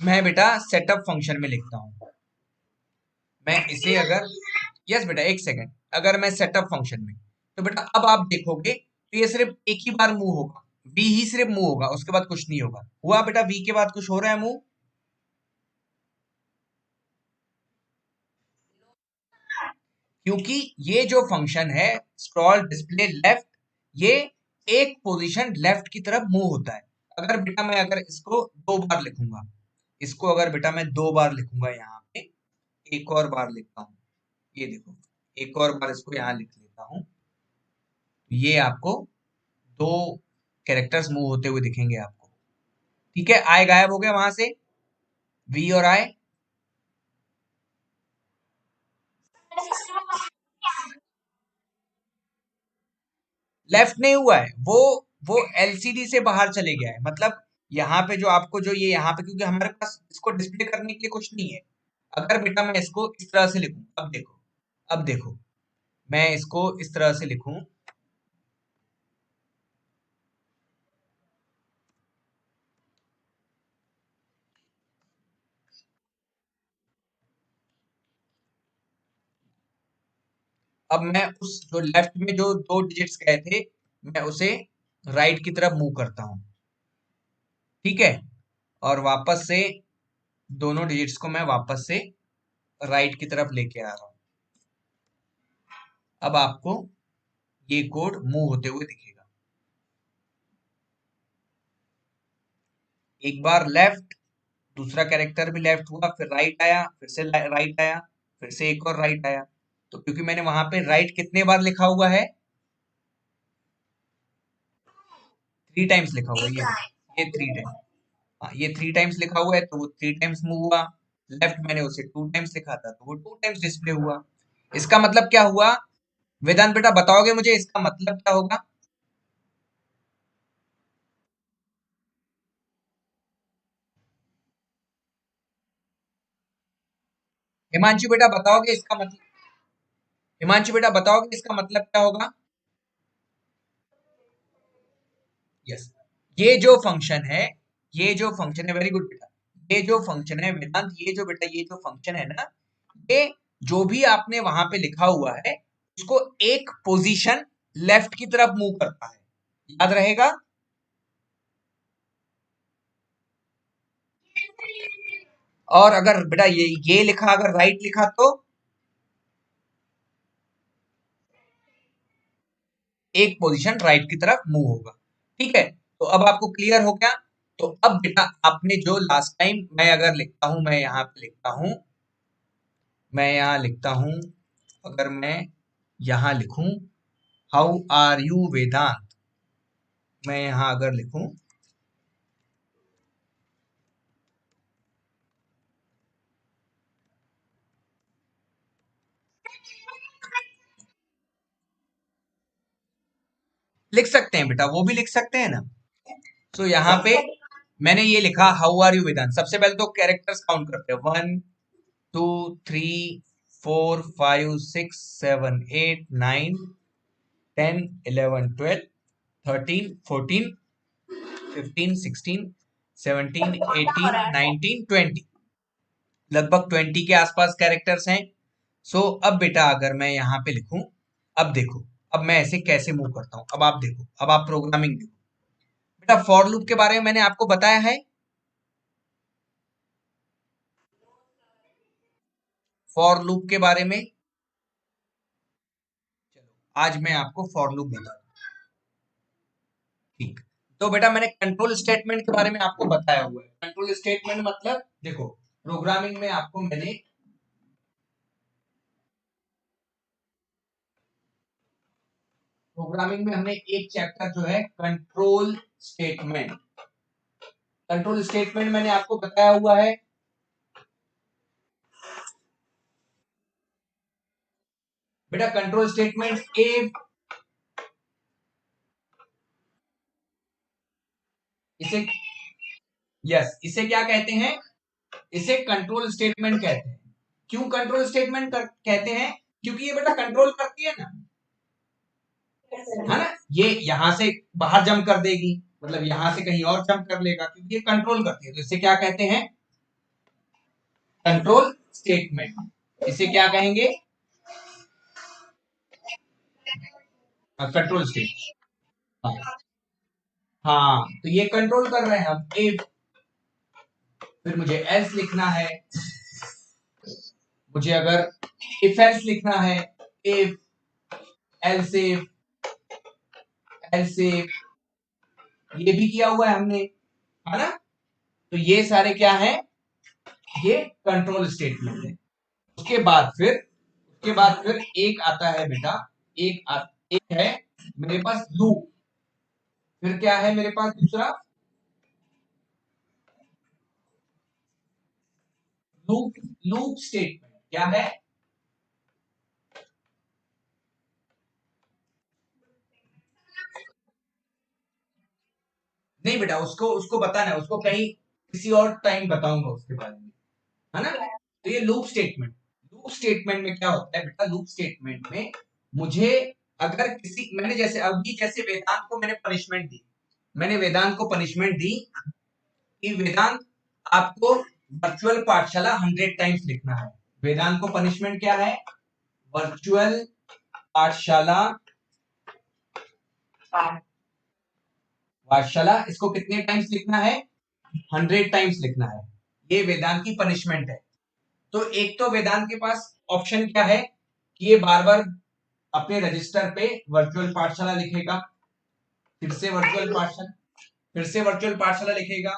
मैं बेटा सेटअप फंक्शन में लिखता हूँ। मैं इसे अगर, यस बेटा एक सेकंड, अगर मैं सेटअप फंक्शन में, तो बेटा अब आप देखोगे तो ये सिर्फ एक ही बार मूव होगा, वी ही सिर्फ मूव होगा, उसके बाद कुछ नहीं होगा। हुआ बेटा, वी के बाद कुछ हो रहा है मूव, क्योंकि ये जो फंक्शन है स्क्रॉल डिस्प्ले लेफ्ट, ये एक पोजीशन लेफ्ट की तरफ मूव होता है। अगर बेटा मैं अगर इसको दो बार लिखूंगा, इसको अगर बेटा मैं दो बार लिखूंगा यहाँ पे, एक और बार लिखता हूँ, ये देखो, एक और बार इसको यहाँ लिख लेता हूँ, ये आपको दो कैरेक्टर्स मूव होते हुए दिखेंगे आपको, ठीक है। आई गायब हो गया वहां से, वी और आई, लेफ्ट नहीं हुआ है, वो एलसीडी से बाहर चले गया है, मतलब यहाँ पे जो आपको जो ये यहाँ पे, क्योंकि हमारे पास इसको डिस्प्ले करने के लिए कुछ नहीं है, अगर बेटा मैं इसको इस तरह से लिखूं, अब देखो मैं इसको इस तरह से लिखूं, अब मैं उस जो लेफ्ट में जो दो डिजिट्स गए थे, मैं उसे राइट की तरफ मूव करता हूं, ठीक है, और वापस से दोनों डिजिट्स को मैं वापस से राइट की तरफ लेके आ रहा हूं। अब आपको ये कोड मूव होते हुए दिखेगा, एक बार लेफ्ट, दूसरा कैरेक्टर भी लेफ्ट हुआ, फिर राइट आया, फिर से राइट आया, फिर से एक और राइट आया। तो क्योंकि मैंने वहां पे राइट कितने बार लिखा हुआ है, 3 टाइम्स लिखा हुआ है, ये 3 टाइम्स, हाँ ये 3 टाइम्स लिखा हुआ है, तो वो 3 टाइम्स मूव हुआ। लेफ्ट मैंने उसे 2 टाइम्स लिखा था, तो वो 2 टाइम्स डिस्प्ले हुआ। इसका मतलब क्या हुआ? वेदांत बेटा बताओगे मुझे इसका मतलब क्या होगा? हिमांशु बेटा बताओगे इसका मतलब, हिमांशु बेटा बताओगे इसका मतलब क्या होगा? यस, ये जो फंक्शन है, ये जो फंक्शन है, वेरी गुड बेटा, ये जो फंक्शन है वेदांत, ये जो बेटा ये जो फंक्शन है ना, ये जो भी आपने वहां पे लिखा हुआ है उसको एक पोजीशन लेफ्ट की तरफ मूव करता है, याद रहेगा? और अगर बेटा ये लिखा, अगर राइट लिखा तो एक पोजीशन राइट की तरफ मूव होगा, ठीक है। तो अब आपको क्लियर हो गया? तो अब बेटा आपने जो लास्ट टाइम, मैं अगर लिखता हूं, मैं यहां पे लिखता हूं, मैं यहां लिखता हूं, अगर मैं यहां लिखूं हाउ आर यू वेदांत, मैं यहां अगर लिखूं, लिख सकते हैं बेटा, वो भी लिख सकते हैं ना। तो यहाँ पे मैंने ये लिखा हाउ आर यू वेदांत, सबसे पहले तो कैरेक्टर्स काउंट करते हैं, 1 2 3 4 5 6 7 8 9 10 11 12 13 14 15 16 17 18 लगभग 20 के आसपास कैरेक्टर्स हैं। सो अब बेटा अगर मैं यहाँ पे लिखूं, अब देखो, अब मैं ऐसे कैसे मूव करता हूं, अब आप देखो, अब आप प्रोग्रामिंग देखो बेटा। फॉर लूप के बारे में मैंने आपको बताया है, फॉर लूप के बारे में, चलो आज मैं आपको फॉर लूप बताता हूँ, ठीक। तो बेटा मैंने कंट्रोल स्टेटमेंट के बारे में आपको बताया हुआ है। कंट्रोल स्टेटमेंट मतलब देखो, प्रोग्रामिंग में आपको मैंने, प्रोग्रामिंग में हमने एक चैप्टर जो है कंट्रोल स्टेटमेंट, कंट्रोल स्टेटमेंट मैंने आपको बताया हुआ है। बेटा कंट्रोल स्टेटमेंट इसे, यस इसे क्या कहते हैं? इसे कंट्रोल स्टेटमेंट कहते हैं। क्यों कंट्रोल स्टेटमेंट कहते हैं? क्योंकि ये बेटा कंट्रोल करती है ना, है ना, ये यहां से बाहर जंप कर देगी, मतलब यहां से कहीं और जंप कर लेगा, क्योंकि ये कंट्रोल करती है, तो इसे क्या कहते हैं? Control statement. इसे क्या कहेंगे? Control statement. हाँ, हाँ तो ये कंट्रोल कर रहे हैं हम, इफ, फिर मुझे एल्स लिखना है, मुझे अगर इफ एल्स लिखना है, if, else if, else if, ये भी किया हुआ है हमने, है ना। तो ये सारे क्या है? ये कंट्रोल स्टेटमेंट है। उसके बाद फिर, उसके बाद फिर एक आता है बेटा, एक है मेरे पास लूप, फिर क्या है मेरे पास दूसरा? लूप, लूप स्टेटमेंट क्या है? नहीं बेटा, उसको उसको बताना है, उसको कहीं किसी और टाइम बताऊंगा उसके बारे में, है ना। तो ये लूप स्टेटमेंट में क्या होता है बेटा, लूप स्टेटमेंट में मुझे अगर किसी, मैंने जैसे अभी जैसे वेदांत को मैंने पनिशमेंट दी, मैंने वेदांत को पनिशमेंट दी कि वेदांत आपको वर्चुअल पाठशाला 100 टाइम्स लिखना है। वेदांत को पनिशमेंट क्या है, वर्चुअल पाठशाला, पाठशाला इसको कितने टाइम्स लिखना है, 100 टाइम्स लिखना है। ये वेदांत की पनिशमेंट है। तो एक तो वेदांत के पास ऑप्शन क्या है कि ये बार बार अपने रजिस्टर पे वर्चुअल पाठशाला लिखेगा, फिर से वर्चुअल पाठशाला, फिर से वर्चुअल पाठशाला लिखेगा,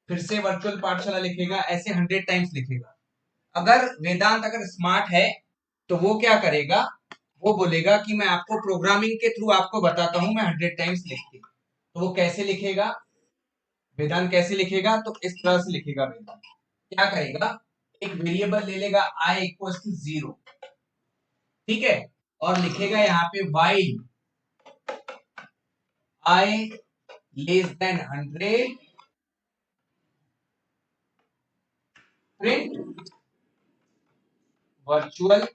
फिर से वर्चुअल पाठशाला लिखेगा, ऐसे 100 टाइम्स लिखेगा। अगर वेदांत अगर स्मार्ट है तो वो क्या करेगा, वो बोलेगा कि मैं आपको प्रोग्रामिंग के थ्रू आपको बताता हूं मैं 100 टाइम्स लिख के। तो वो कैसे लिखेगा, वेदांत कैसे लिखेगा, तो इस तरह से लिखेगा। वेदांत क्या करेगा, एक वेरिएबल ले लेगा i इक्वल टू 0, ठीक है, और लिखेगा यहाँ पे while i less than 100 print virtual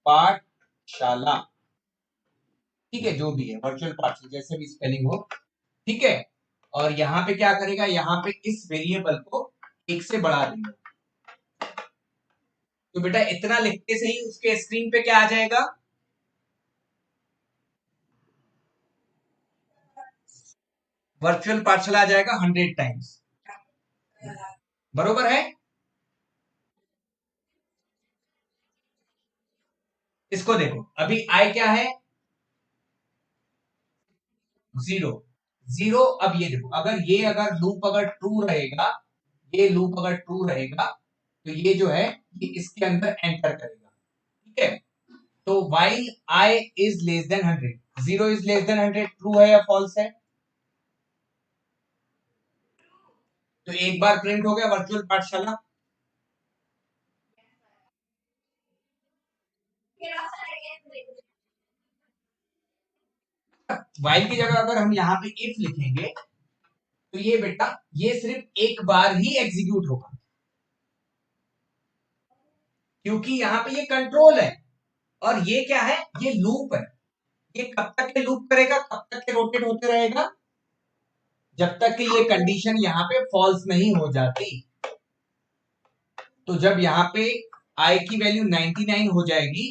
पाठशाला, ठीक है, जो भी है वर्चुअल पाठशाला जैसे भी स्पेलिंग हो, ठीक है। और यहाँ पे क्या करेगा, यहाँ पे इस वेरिएबल को 1 से बढ़ा देंगे। तो बेटा इतना लिखते से ही उसके स्क्रीन पे क्या आ जाएगा, वर्चुअल पाठशाला आ जाएगा 100 टाइम्स, बरोबर है। इसको देखो, अभी आई क्या है, 0 0। अब ये देखो, अगर लूप अगर ट्रू रहेगा, ये लूप अगर ट्रू रहेगा तो ये जो है ये इसके अंदर एंटर करेगा, ठीक है। तो while i is less than 100, 0 is less than 100 true है या फॉल्स है, तो एक बार प्रिंट हो गया वर्चुअल पाठशाला। while की जगह अगर हम यहाँ पे if लिखेंगे तो ये बेटा ये सिर्फ एक बार ही एग्जीक्यूट होगा, क्योंकि यहाँ पे ये कंट्रोल है और ये क्या है, ये लूप है। ये कब तक के लूप करेगा, कब तक के रोटेट होते रहेगा, जब तक कि ये कंडीशन यहाँ पे फॉल्स नहीं हो जाती। तो जब यहाँ पे i की वैल्यू 99 हो जाएगी,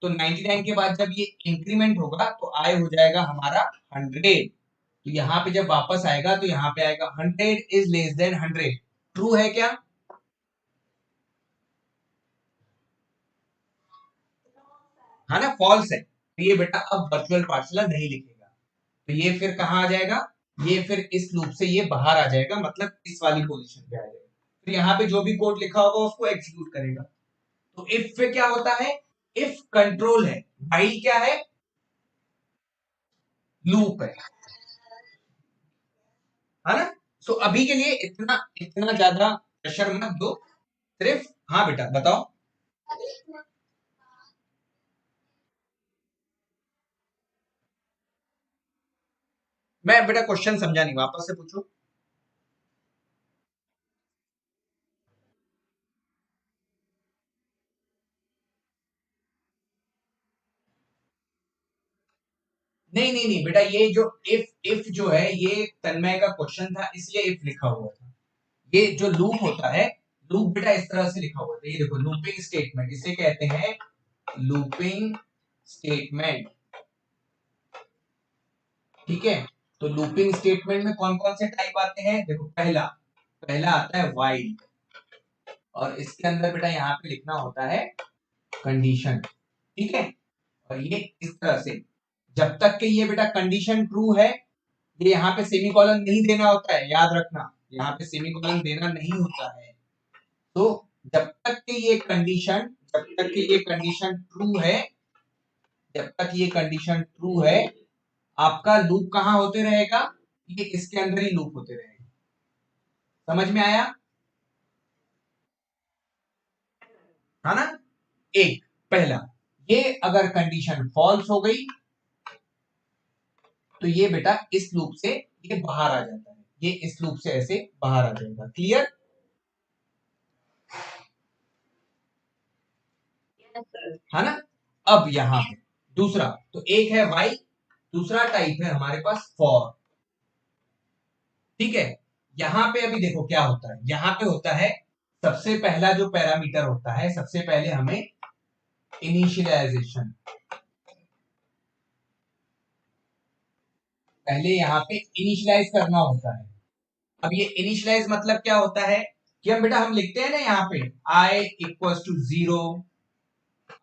तो 99 के बाद जब ये इंक्रीमेंट होगा तो i हो जाएगा हमारा 100। तो यहाँ पे जब वापस आएगा तो यहाँ पे आएगा 100 इज लेस देन 100, ट्रू है क्या, है ना, फॉल्स है। तो ये बेटा अब वर्चुअल पार्सला नहीं लिखेगा, तो ये फिर कहाँ आ जाएगा, ये फिर इस लूप से ये बाहर आ जाएगा, मतलब इस वाली पोजीशन पे आ जाएगा। फिर यहाँ पे जो भी कोड लिखा होगा उसको एग्जीक्यूट करेगा। तो इफ पे क्या होता है, इफ कंट्रोल है, व्हाइल क्या है, लूप है ना। सो अभी के लिए इतना इतना ज्यादा प्रेशर मत दो, सिर्फ हाँ बेटा बताओ। मैं बेटा क्वेश्चन समझा नहीं, वापस से पूछो। नहीं नहीं नहीं बेटा, ये जो इफ जो है ये तन्मय का क्वेश्चन था इसलिए इफ लिखा हुआ था। ये जो लूप होता है, लूप बेटा इस तरह से लिखा हुआ था, ये देखो लूपिंग स्टेटमेंट इसे कहते हैं, लूपिंग स्टेटमेंट, ठीक है। तो लूपिंग स्टेटमेंट में कौन कौन से टाइप आते हैं, देखो पहला पहला आता है व्हाइल, और इसके अंदर बेटा यहाँ पे लिखना होता है कंडीशन, ठीक है। और ये इस तरह से, जब तक कि ये बेटा कंडीशन ट्रू है, ये यहाँ पे सेमीकोलन नहीं देना होता है, याद रखना, यहाँ पे सेमीकोलन देना नहीं होता है। तो जब तक कि ये कंडीशन, जब तक कि ये कंडीशन ट्रू है, जब तक ये कंडीशन ट्रू है, आपका लूप कहाँ होते रहेगा, ये इसके अंदर ही लूप होते रहेगा। समझ में आया, है ना। एक पहला, ये अगर कंडीशन फॉल्स हो गई तो ये बेटा इस लूप से ये बाहर आ जाता है, ये इस लूप से ऐसे बाहर आ जाएगा, क्लियर। है ना। अब यहाँ पे दूसरा तो एक है वाई, दूसरा टाइप है हमारे पास फॉर। ठीक है, यहाँ पे अभी देखो क्या होता है, यहाँ पे होता है सबसे पहला जो पैरामीटर होता है, सबसे पहले हमें इनिशियलाइजेशन, पहले यहाँ पे इनिशियलाइज करना होता है। अब ये इनिशियलाइज मतलब क्या होता है कि हम बेटा हम लिखते हैं ना यहाँ पे i equals to 0,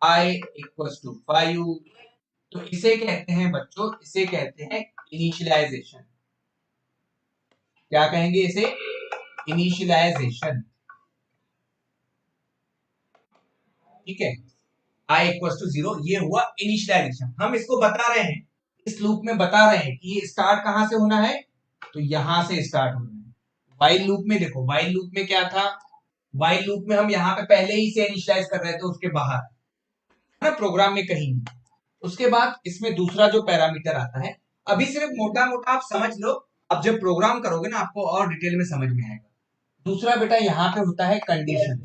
i equals to 5, तो इसे कहते हैं बच्चों, इसे कहते हैं इनिशियलाइजेशन। क्या कहेंगे इसे? इनिशियलाइजेशन। ठीक है, i इक्वल्स टू 0 ये हुआ इनिशियलाइजेशन। हम इसको बता रहे हैं, इस लूप में बता रहे हैं कि ये स्टार्ट कहां से होना है, तो यहां से स्टार्ट होना है। वाइल लूप में देखो, वाइल लूप में क्या था, वाइल लूप में हम यहाँ पे पहले ही से इनिशियलाइज कर रहे थे उसके बाहर, है ना, प्रोग्राम में कहीं भी। उसके बाद इसमें दूसरा जो पैरामीटर आता है, अभी सिर्फ मोटा मोटा आप समझ लो, अब जब प्रोग्राम करोगे ना आपको और डिटेल में समझ में आएगा। दूसरा बेटा यहाँ पे होता है कंडीशन,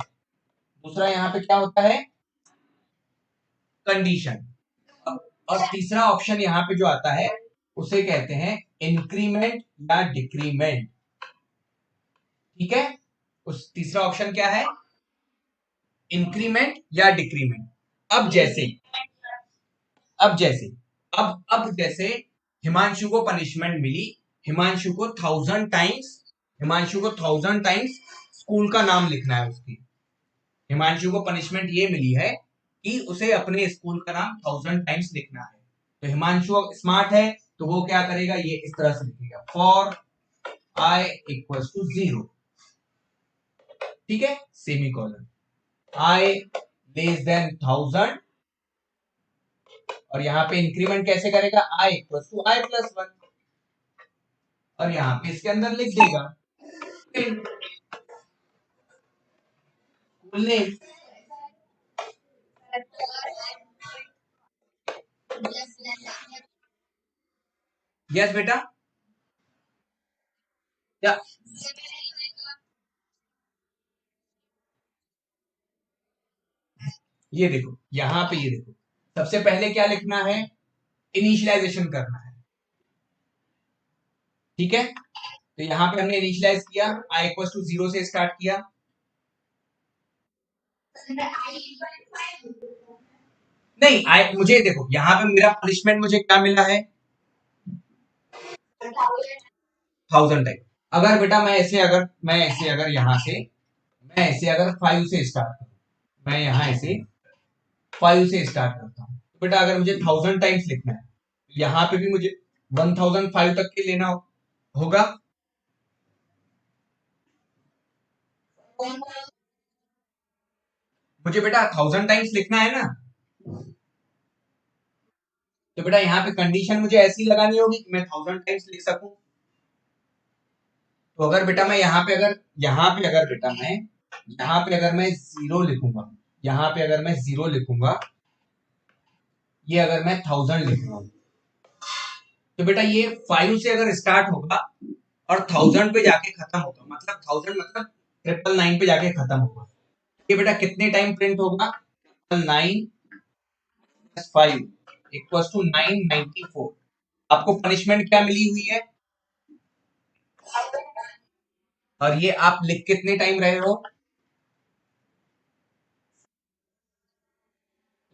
दूसरा यहाँ पे क्या होता है, कंडीशन। और तीसरा ऑप्शन यहाँ पे जो आता है उसे कहते हैं इंक्रीमेंट या डिक्रीमेंट। ठीक है, उस तीसरा ऑप्शन क्या है, इंक्रीमेंट या डिक्रीमेंट। अब जैसे अब जैसे अब जैसे हिमांशु को पनिशमेंट मिली, हिमांशु को 1000 टाइम्स स्कूल का नाम लिखना है उसकी। हिमांशु को पनिशमेंट ये मिली है कि उसे अपने स्कूल का नाम 1000 टाइम्स लिखना है। तो हिमांशु स्मार्ट है तो वो क्या करेगा, ये इस तरह से लिखेगा, फॉर i इक्वल्स टू 0। ठीक है, सेमीकोलन, i लेस देन 1000, और यहाँ पे इंक्रीमेंट कैसे करेगा, i equals to i plus 1, और यहाँ पे इसके अंदर लिख देगा यस बेटा, या ये देखो यहाँ पे, ये देखो सबसे पहले क्या लिखना है, इनिशियलाइजेशन करना है। ठीक है, तो यहाँ पे हमने इनिशियलाइज किया, i इक्वल्स टू 0 से स्टार्ट किया। नहीं मुझे देखो यहाँ पे मेरा पनिशमेंट मुझे क्या मिला है, 1000 टाइम। अगर बेटा मैं ऐसे अगर यहाँ से मैं ऐसे अगर 5 से स्टार्ट करूँ, मैं यहाँ ऐसे 5 से स्टार्ट करता हूँ, तो बेटा अगर मुझे 1000 टाइम्स लिखना है, यहाँ पे भी मुझे 1005 तक के लेना होगा। मुझे बेटा 1000 टाइम्स लिखना है ना, तो बेटा यहाँ पे कंडीशन मुझे ऐसी लगानी होगी कि मैं 1000 टाइम्स लिख सकूं। तो अगर बेटा मैं यहाँ पे अगर मैं 0 लिखूंगा, यहाँ पे अगर मैं 0 लिखूंगा, ये अगर मैं 1000 लिख रहा हूं, तो बेटा ये 5 से अगर स्टार्ट होगा और 1000 पे जाके खत्म होगा, मतलब 1000 मतलब 999 पे जाके खत्म होगा, ये बेटा कितने टाइम प्रिंट होगा, 9 प्लस 5 इक्वल्स टू 994। आपको पनिशमेंट क्या मिली हुई है, और ये आप लिख कितने टाइम रहे हो,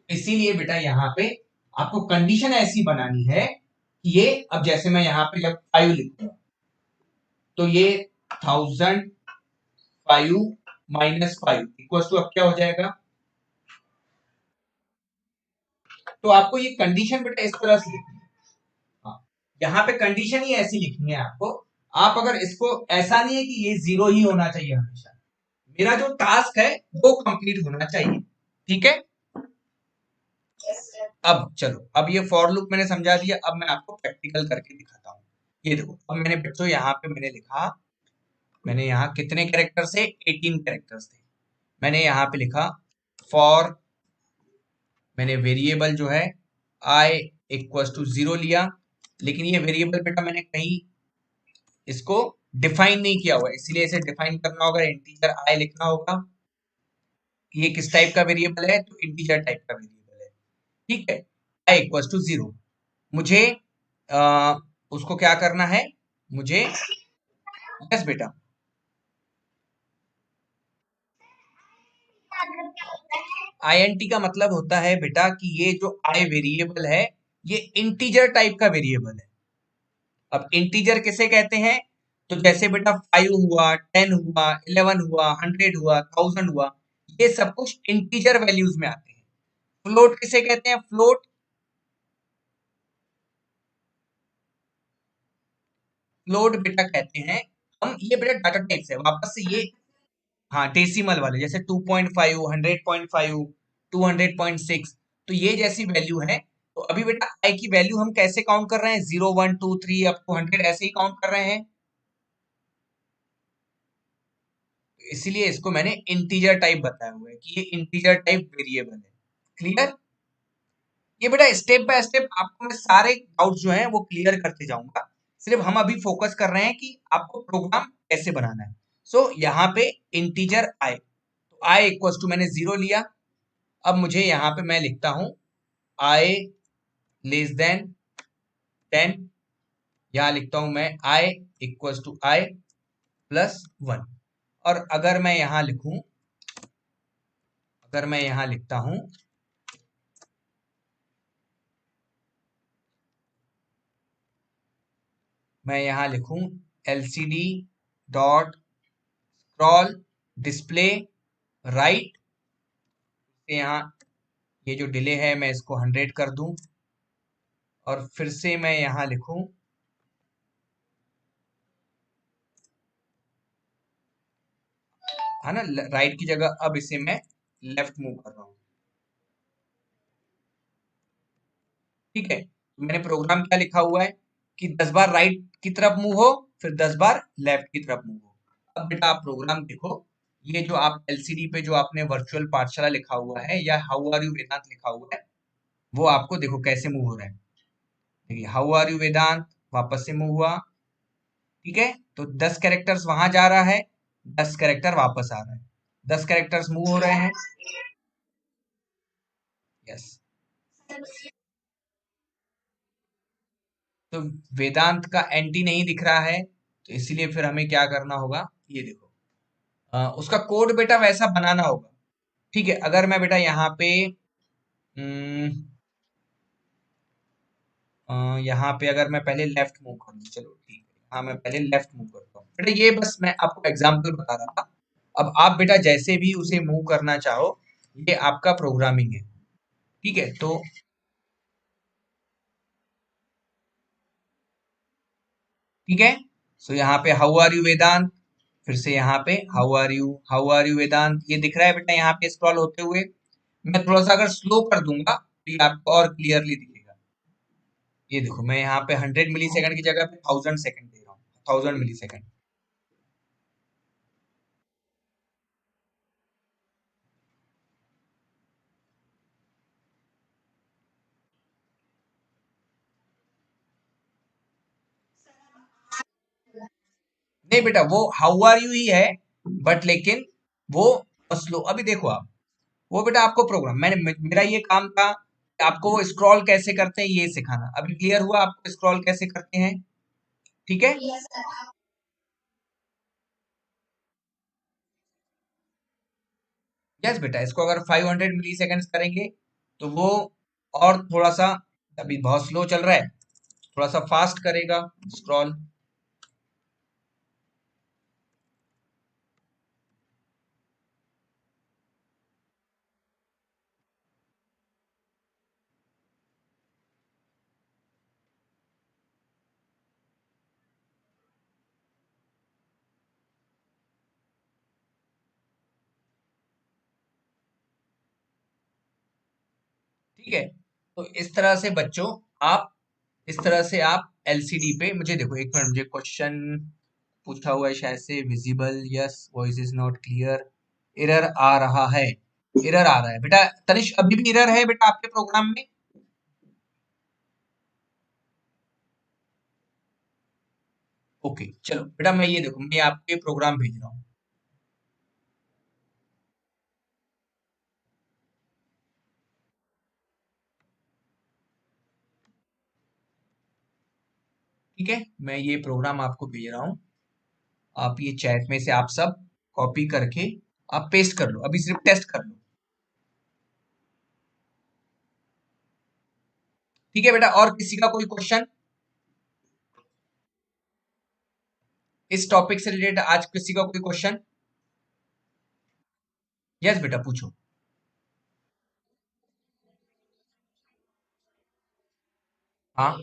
इसीलिए बेटा यहाँ पे आपको कंडीशन ऐसी बनानी है कि ये, अब जैसे मैं यहाँ पे जब 5 लिखूंगा, तो ये 1005 माइनस 5 इक्वल्स टू अब क्या हो जाएगा। तो आपको ये कंडीशन बेटा इस तरह से लिखनी है, हाँ, यहाँ पे कंडीशन ही ऐसी लिखनी है आपको। आप अगर इसको, ऐसा नहीं है कि ये 0 ही होना चाहिए हमेशा, मेरा जो टास्क है वो कंप्लीट होना चाहिए। ठीक है, अब चलो, अब ये फॉर लूप मैंने समझा दिया, अब मैं आपको प्रैक्टिकल करके दिखाता हूँ। ये देखो, अब मैंने बच्चों यहाँ पे मैंने लिखा, मैंने यहाँ कितने कैरेक्टर थे, 18 कैरेक्टर्स थे। मैंने यहाँ पे लिखा फॉर, मैंने वेरिएबल जो है i इक्वल्स टू 0 लिया, लेकिन ये वेरिएबल बेटा मैंने कहीं इसको डिफाइन नहीं किया हुआ है, इसलिए इसे डिफाइन करना होगा, इंटीजर i लिखना होगा। ये किस टाइप का वेरिएबल है, तो इंटीजर टाइप का वेरिएबल है। ठीक है, i इक्वल टू 0। मुझे उसको क्या करना है, मुझे, यस बेटा, int का मतलब होता है बेटा कि ये जो i वेरिएबल है ये इंटीजर टाइप का वेरिएबल है। अब इंटीजर किसे कहते हैं, तो जैसे बेटा 5 हुआ, 10 हुआ, 11 हुआ, 100 हुआ, 1000 हुआ, ये सब कुछ इंटीजर वैल्यूज में आते हैं। फ्लोट किसे कहते हैं, फ्लोट बेटा कहते हैं हम, ये बेटा डाटा टाइप्स है वापस से ये, हाँ डेसिमल वाले, जैसे 2.5, 100.5, 200.6, तो ये जैसी वैल्यू है। तो अभी बेटा आई की वैल्यू हम कैसे काउंट कर रहे हैं, 0, 1, 2, 3 अप टू 100 ऐसे ही काउंट कर रहे हैं। इसीलिए इसको मैंने इंटीजर टाइप बताया हुआ है कि ये इंटीजर टाइप वेरिएबल है। क्लियर। ये बेटा स्टेप बाय स्टेप आपको मैं सारे डाउट जो हैं वो क्लियर करते जाऊंगा। सिर्फ हम अभी फोकस कर रहे हैं कि आपको प्रोग्राम कैसे बनाना है। सो यहाँ पे इंटीजर आई, तो आई इक्वल्स टू मैंने 0 लिया। अब मुझे यहाँ पे मैं लिखता हूं आई लेस देन 10, यहाँ लिखता हूं मैं आई इक्वल्स टू आई प्लस 1। और अगर मैं यहाँ लिखूं, अगर मैं यहाँ लिखता हूं, मैं यहाँ लिखूं LCD dot scroll display right, यहाँ ये जो डिले है मैं इसको 100 कर दूं, और फिर से मैं यहाँ लिखूं है ना, राइट की जगह अब इसे मैं लेफ्ट मूव कर रहा हूँ। ठीक है, तो मैंने प्रोग्राम क्या लिखा हुआ है कि 10 बार राइट की तरफ मूव हो, फिर 10 बार लेफ्ट की तरफ मूव हो। अब बेटा आप प्रोग्राम देखो, ये जो आप एलसीडी पे जो आपने वर्चुअल पाठशाला लिखा हुआ है या हाउ आर यू वेदांत लिखा हुआ है, वो आपको देखो कैसे मूव हो रहा है। देखिए हाउ आर यू वेदांत वापस से मूव हुआ। ठीक है, तो 10 कैरेक्टर्स वहां जा रहा है, 10 कैरेक्टर वापस आ रहा है, 10 कैरेक्टर्स मूव हो रहे हैं। यस, तो वेदांत का एंटी नहीं दिख रहा है, तो इसीलिए फिर हमें क्या करना होगा, ये देखो, उसका कोड बेटा वैसा बनाना होगा। ठीक है, अगर मैं बेटा यहाँ पे हम्म, यहाँ पे अगर मैं पहले लेफ्ट मूव कर लूँ, चलो ठीक है, हाँ मैं पहले लेफ्ट मूव करता हूँ बेटा, ये बस मैं आपको एग्जांपल बता रहा था। अब आप बेटा जैसे भी उसे मूव करना चाहो, ये आपका प्रोग्रामिंग है। ठीक है, तो ठीक है, सो यहाँ पे हाउ आर यू वेदांत, फिर से यहाँ पे हाउ आर यू वेदांत, ये दिख रहा है बेटा यहाँ पे स्क्रॉल होते हुए। मैं थोड़ा सा अगर स्लो कर दूंगा तो ये आपको और क्लियरली दिखेगा। ये देखो मैं यहाँ पे 100 मिली सेकंड की जगह पे 1000 सेकंड दे रहा हूँ, 1000 मिली सेकंड। नहीं बेटा वो हाउ आर यू ही है, बट लेकिन वो स्लो, अभी देखो आप, वो बेटा आपको प्रोग्राम मैंने मेरा ये काम था कि आपको वो स्क्रॉल कैसे करते हैं ये सिखाना। अभी क्लियर हुआ आपको स्क्रॉल कैसे करते हैं। ठीक है, यस बेटा, इसको अगर 500 मिली सेकेंड्स करेंगे तो वो और थोड़ा सा, अभी बहुत स्लो चल रहा है, थोड़ा सा फास्ट करेगा स्क्रॉल। ठीक है, तो इस तरह से बच्चों आप, इस तरह से आप एलसीडी पे, मुझे देखो एक मिनट, मुझे क्वेश्चन पूछा हुआ है शायद से, visible yes, voice is not clear, error आ रहा है, एरर आ रहा है बेटा, तनिष अभी भी एरर है बेटा आपके प्रोग्राम में। ओके चलो बेटा, मैं ये देखो मैं आपके प्रोग्राम भेज रहा हूँ। ठीक है, मैं ये प्रोग्राम आपको भेज रहा हूँ, आप ये चैट में से आप सब कॉपी करके आप पेस्ट कर लो, अभी सिर्फ टेस्ट कर लो। ठीक है बेटा, और किसी का कोई क्वेश्चन इस टॉपिक से रिलेटेड? आज किसी का कोई क्वेश्चन? यस बेटा पूछो। हाँ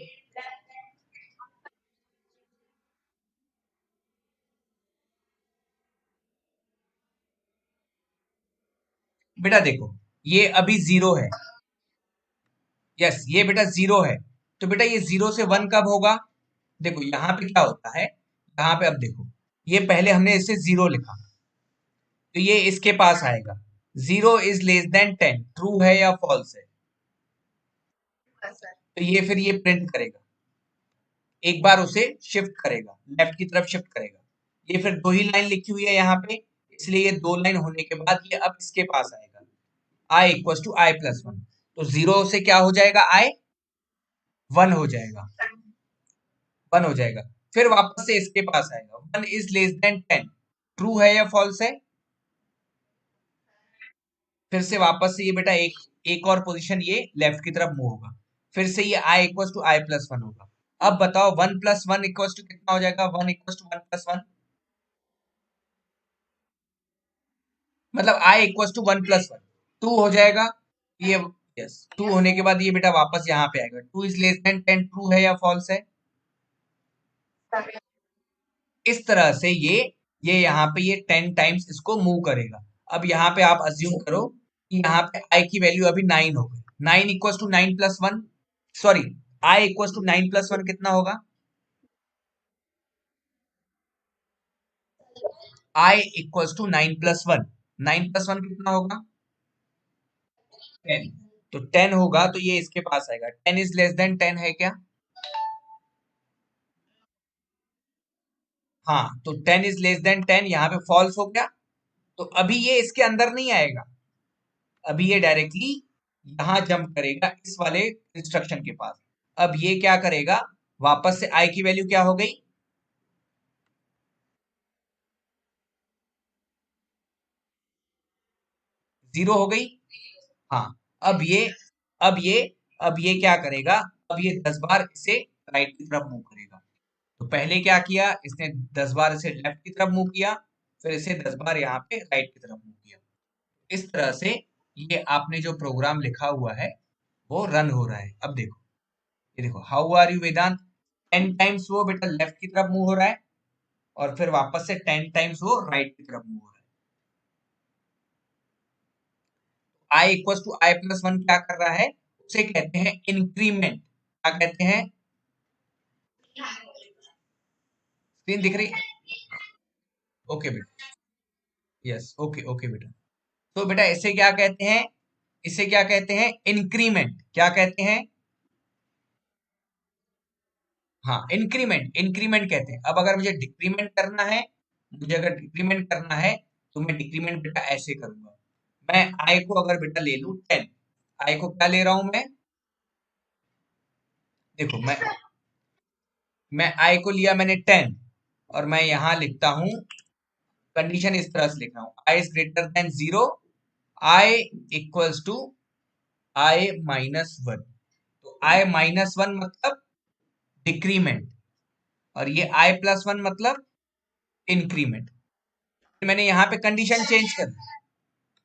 बेटा देखो, ये अभी जीरो है। यस, ये बेटा जीरो है। तो बेटा ये जीरो से वन कब होगा? देखो यहाँ पे क्या होता है, यहाँ पे अब देखो, ये पहले हमने इसे जीरो लिखा, तो ये इसके पास आएगा। Zero is less than 10, true है या फॉल्स है? तो ये फिर ये प्रिंट करेगा, एक बार उसे शिफ्ट करेगा, लेफ्ट की तरफ शिफ्ट करेगा। ये फिर दो ही लाइन लिखी हुई है यहाँ पे, इसलिए ये दो लाइन होने के बाद ये अब इसके पास आएगा, i equal to i plus one. तो जीरो से क्या हो जाएगा, आई वन हो जाएगा, वन हो जाएगा। फिर वापस से इसके पास आएगा, one is less than 10, true है या फॉल्स है? फिर से वापस से ये बेटा एक एक और पोजीशन ये लेफ्ट की तरफ मूव होगा, फिर से ये i equal to i plus one होगा। अब बताओ one plus one equal to कितना हो जाएगा? One equal to one plus one, मतलब i equal to one plus one, two हो जाएगा ये। यस, टू होने के बाद ये बेटा वापस यहाँ पे आएगा, two is less than 10, true है या फॉल्स है? इस तरह से ये यहाँ पे ये 10 टाइम्स इसको मूव करेगा। अब यहाँ पे आप अज्यूम करो कि यहाँ पे आई की वैल्यू अभी 9 हो गई, 9 equal to 9 plus one, sorry, i equal to 9 plus one कितना होगा? I equal to 9 plus one, 9 plus one कितना होगा? 10। तो 10 होगा तो ये इसके पास आएगा, 10 इज लेस देन 10 है क्या? हाँ, तो 10 इज लेस देन 10 यहाँ पे फॉल्स हो गया, तो अभी ये इसके अंदर नहीं आएगा, अभी ये डायरेक्टली यहां जंप करेगा इस वाले इंस्ट्रक्शन के पास। अब ये क्या करेगा, वापस से आई की वैल्यू क्या हो गई? जीरो हो गई। हाँ, अब ये अब ये अब ये क्या करेगा, अब ये 10 बार इसे राइट की तरफ मूव करेगा। तो पहले क्या किया इसने, 10 बार इसे लेफ्ट की तरफ मूव किया, फिर इसे 10 बार यहाँ पे राइट की तरफ मूव किया। इस तरह से ये आपने जो प्रोग्राम लिखा हुआ है वो रन हो रहा है। अब देखो, ये देखो, how are you Vedant, 10 times वो बेटा लेफ्ट की तरफ मूव हो रहा है, और फिर वापस से 10 टाइम्स वो राइट की तरफ मूव हो रहा है। I equal to i plus one क्या कर रहा है, उसे कहते हैं इंक्रीमेंट। क्या कहते हैं? स्क्रीन दिख रही? ओके बेटा, यस, ओके ओके बेटा। तो बेटा इसे क्या कहते हैं, इसे क्या कहते हैं? इंक्रीमेंट। क्या कहते हैं? हाँ, इंक्रीमेंट, इंक्रीमेंट कहते हैं। अब अगर मुझे डिक्रीमेंट करना है, मुझे अगर डिक्रीमेंट करना है, तो मैं डिक्रीमेंट बेटा ऐसे करूंगा, मैं आई को अगर बेटा ले लू 10, आई को क्या ले रहा हूं मैं, देखो मैं आई को लिया मैंने 10, और मैं यहां लिखता हूं, कंडीशन इस तरह से लिख रहा हूं, i is greater than zero, i equals to i minus one. तो आई माइनस वन मतलब डिक्रीमेंट, और ये आई प्लस वन मतलब इंक्रीमेंट। मैंने यहाँ पे कंडीशन चेंज कर दी,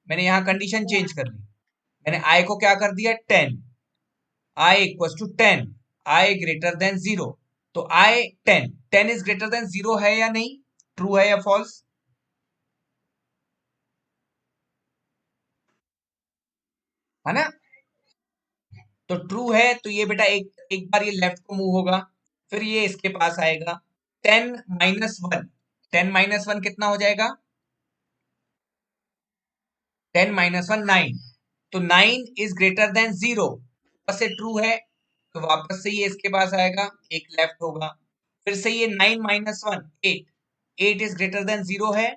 मैंने यहाँ कंडीशन चेंज कर ली, मैंने आई को क्या कर दिया 10, i equals to 10, i greater than zero. तो i 10, 10 is greater than zero है या नहीं, ट्रू है या फॉल्स? है ना? तो ट्रू है तो ये बेटा एक एक बार ये लेफ्ट को मूव होगा, फिर ये इसके पास आएगा, 10 - 1, 10 - 1 कितना हो जाएगा? 10 - 1 9, तो 9 इज ग्रेटर देन जीरो, वापस से ट्रू है, तो वापस से ये इसके पास आएगा, एक लेफ्ट होगा, फिर से ये 9 - 1 8, 8 इज ग्रेटर देन जीरो है,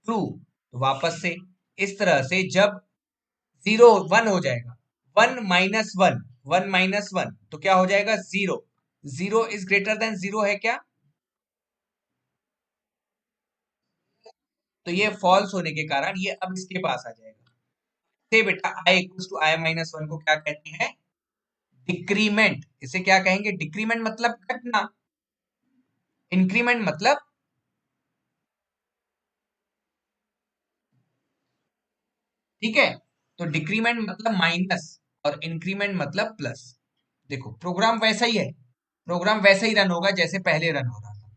ट्रू, तो वापस से इस तरह से जब जीरो वन हो जाएगा, 1 - 1, 1 - 1 तो क्या हो जाएगा? जीरो, 0 इज ग्रेटर देन 0 है क्या? तो ये फॉल्स होने के कारण ये अब इसके पास आ जाएगा। से बेटा i equals to i minus 1 को क्या कहते हैं? डिक्रीमेंट। इसे क्या कहेंगे? डिक्रीमेंट मतलब घटना, इंक्रीमेंट मतलब ठीक है। तो डिक्रीमेंट मतलब माइनस और इंक्रीमेंट मतलब प्लस। देखो प्रोग्राम वैसा ही है, प्रोग्राम वैसा ही रन होगा जैसे पहले रन हो रहा था।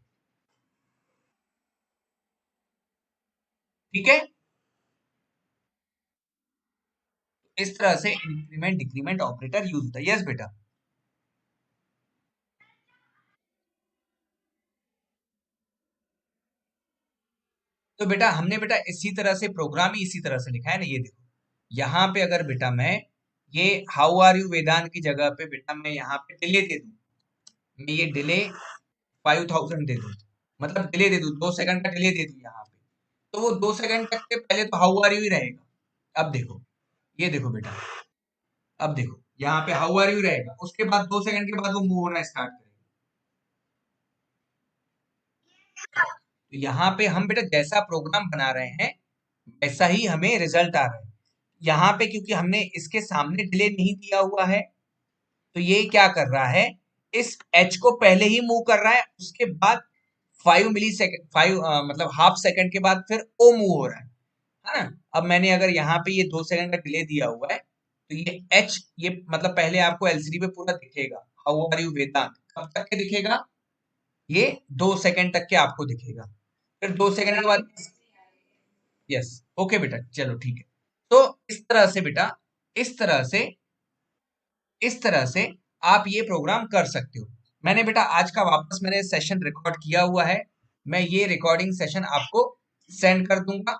ठीक है, इस तरह से इंक्रीमेंट डिक्रीमेंट ऑपरेटर यूज होता है। यस बेटा। तो बेटा हमने बेटा इसी तरह से प्रोग्राम ही इसी तरह से लिखा है ना, ये देखो यहाँ पे अगर बेटा मैं ये हाउ आर यू वेदांत की जगह पे बेटा मैं यहाँ पे डिले दे दूं, मैं ये डिले 5000 दे दूं, मतलब डिले दे दूं 2 सेकंड का डिले दे दूं यहाँ पे, तो वो 2 सेकंड तक के पहले तो हाउ आर यू ही रहेगा। अब देखो, ये देखो बेटा, अब देखो यहाँ पे हाउ आर यू रहेगा, उसके बाद 2 सेकंड के बाद वो मूव होना स्टार्ट करेगा। तो यहाँ पे हम बेटा जैसा प्रोग्राम बना रहे हैं वैसा ही हमें रिजल्ट आ रहा है। यहाँ पे क्योंकि हमने इसके सामने डिले नहीं दिया हुआ है, तो ये क्या कर रहा है, इस एच को पहले ही मूव कर रहा है, उसके बाद 5 मिली सेकेंड 5 मतलब हाफ सेकंड के बाद फिर ओ मूव हो रहा है ना। अब मैंने अगर यहाँ पे ये 2 सेकंड का डिले दिया हुआ है, तो ये एच ये मतलब पहले आपको एलसीडी पे पूरा दिखेगा हाउ आर यू वेदांत, कब तक के दिखेगा, ये 2 सेकंड तक के आपको दिखेगा, फिर 2 सेकंड के बाद यस। ओके बेटा चलो ठीक है। तो इस तरह से बेटा, इस तरह से इस तरह से आप ये प्रोग्राम कर सकते हो। मैंने बेटा आज का वापस मैंने सेशन रिकॉर्ड किया हुआ है, मैं ये रिकॉर्डिंग सेशन आपको सेंड कर दूंगा।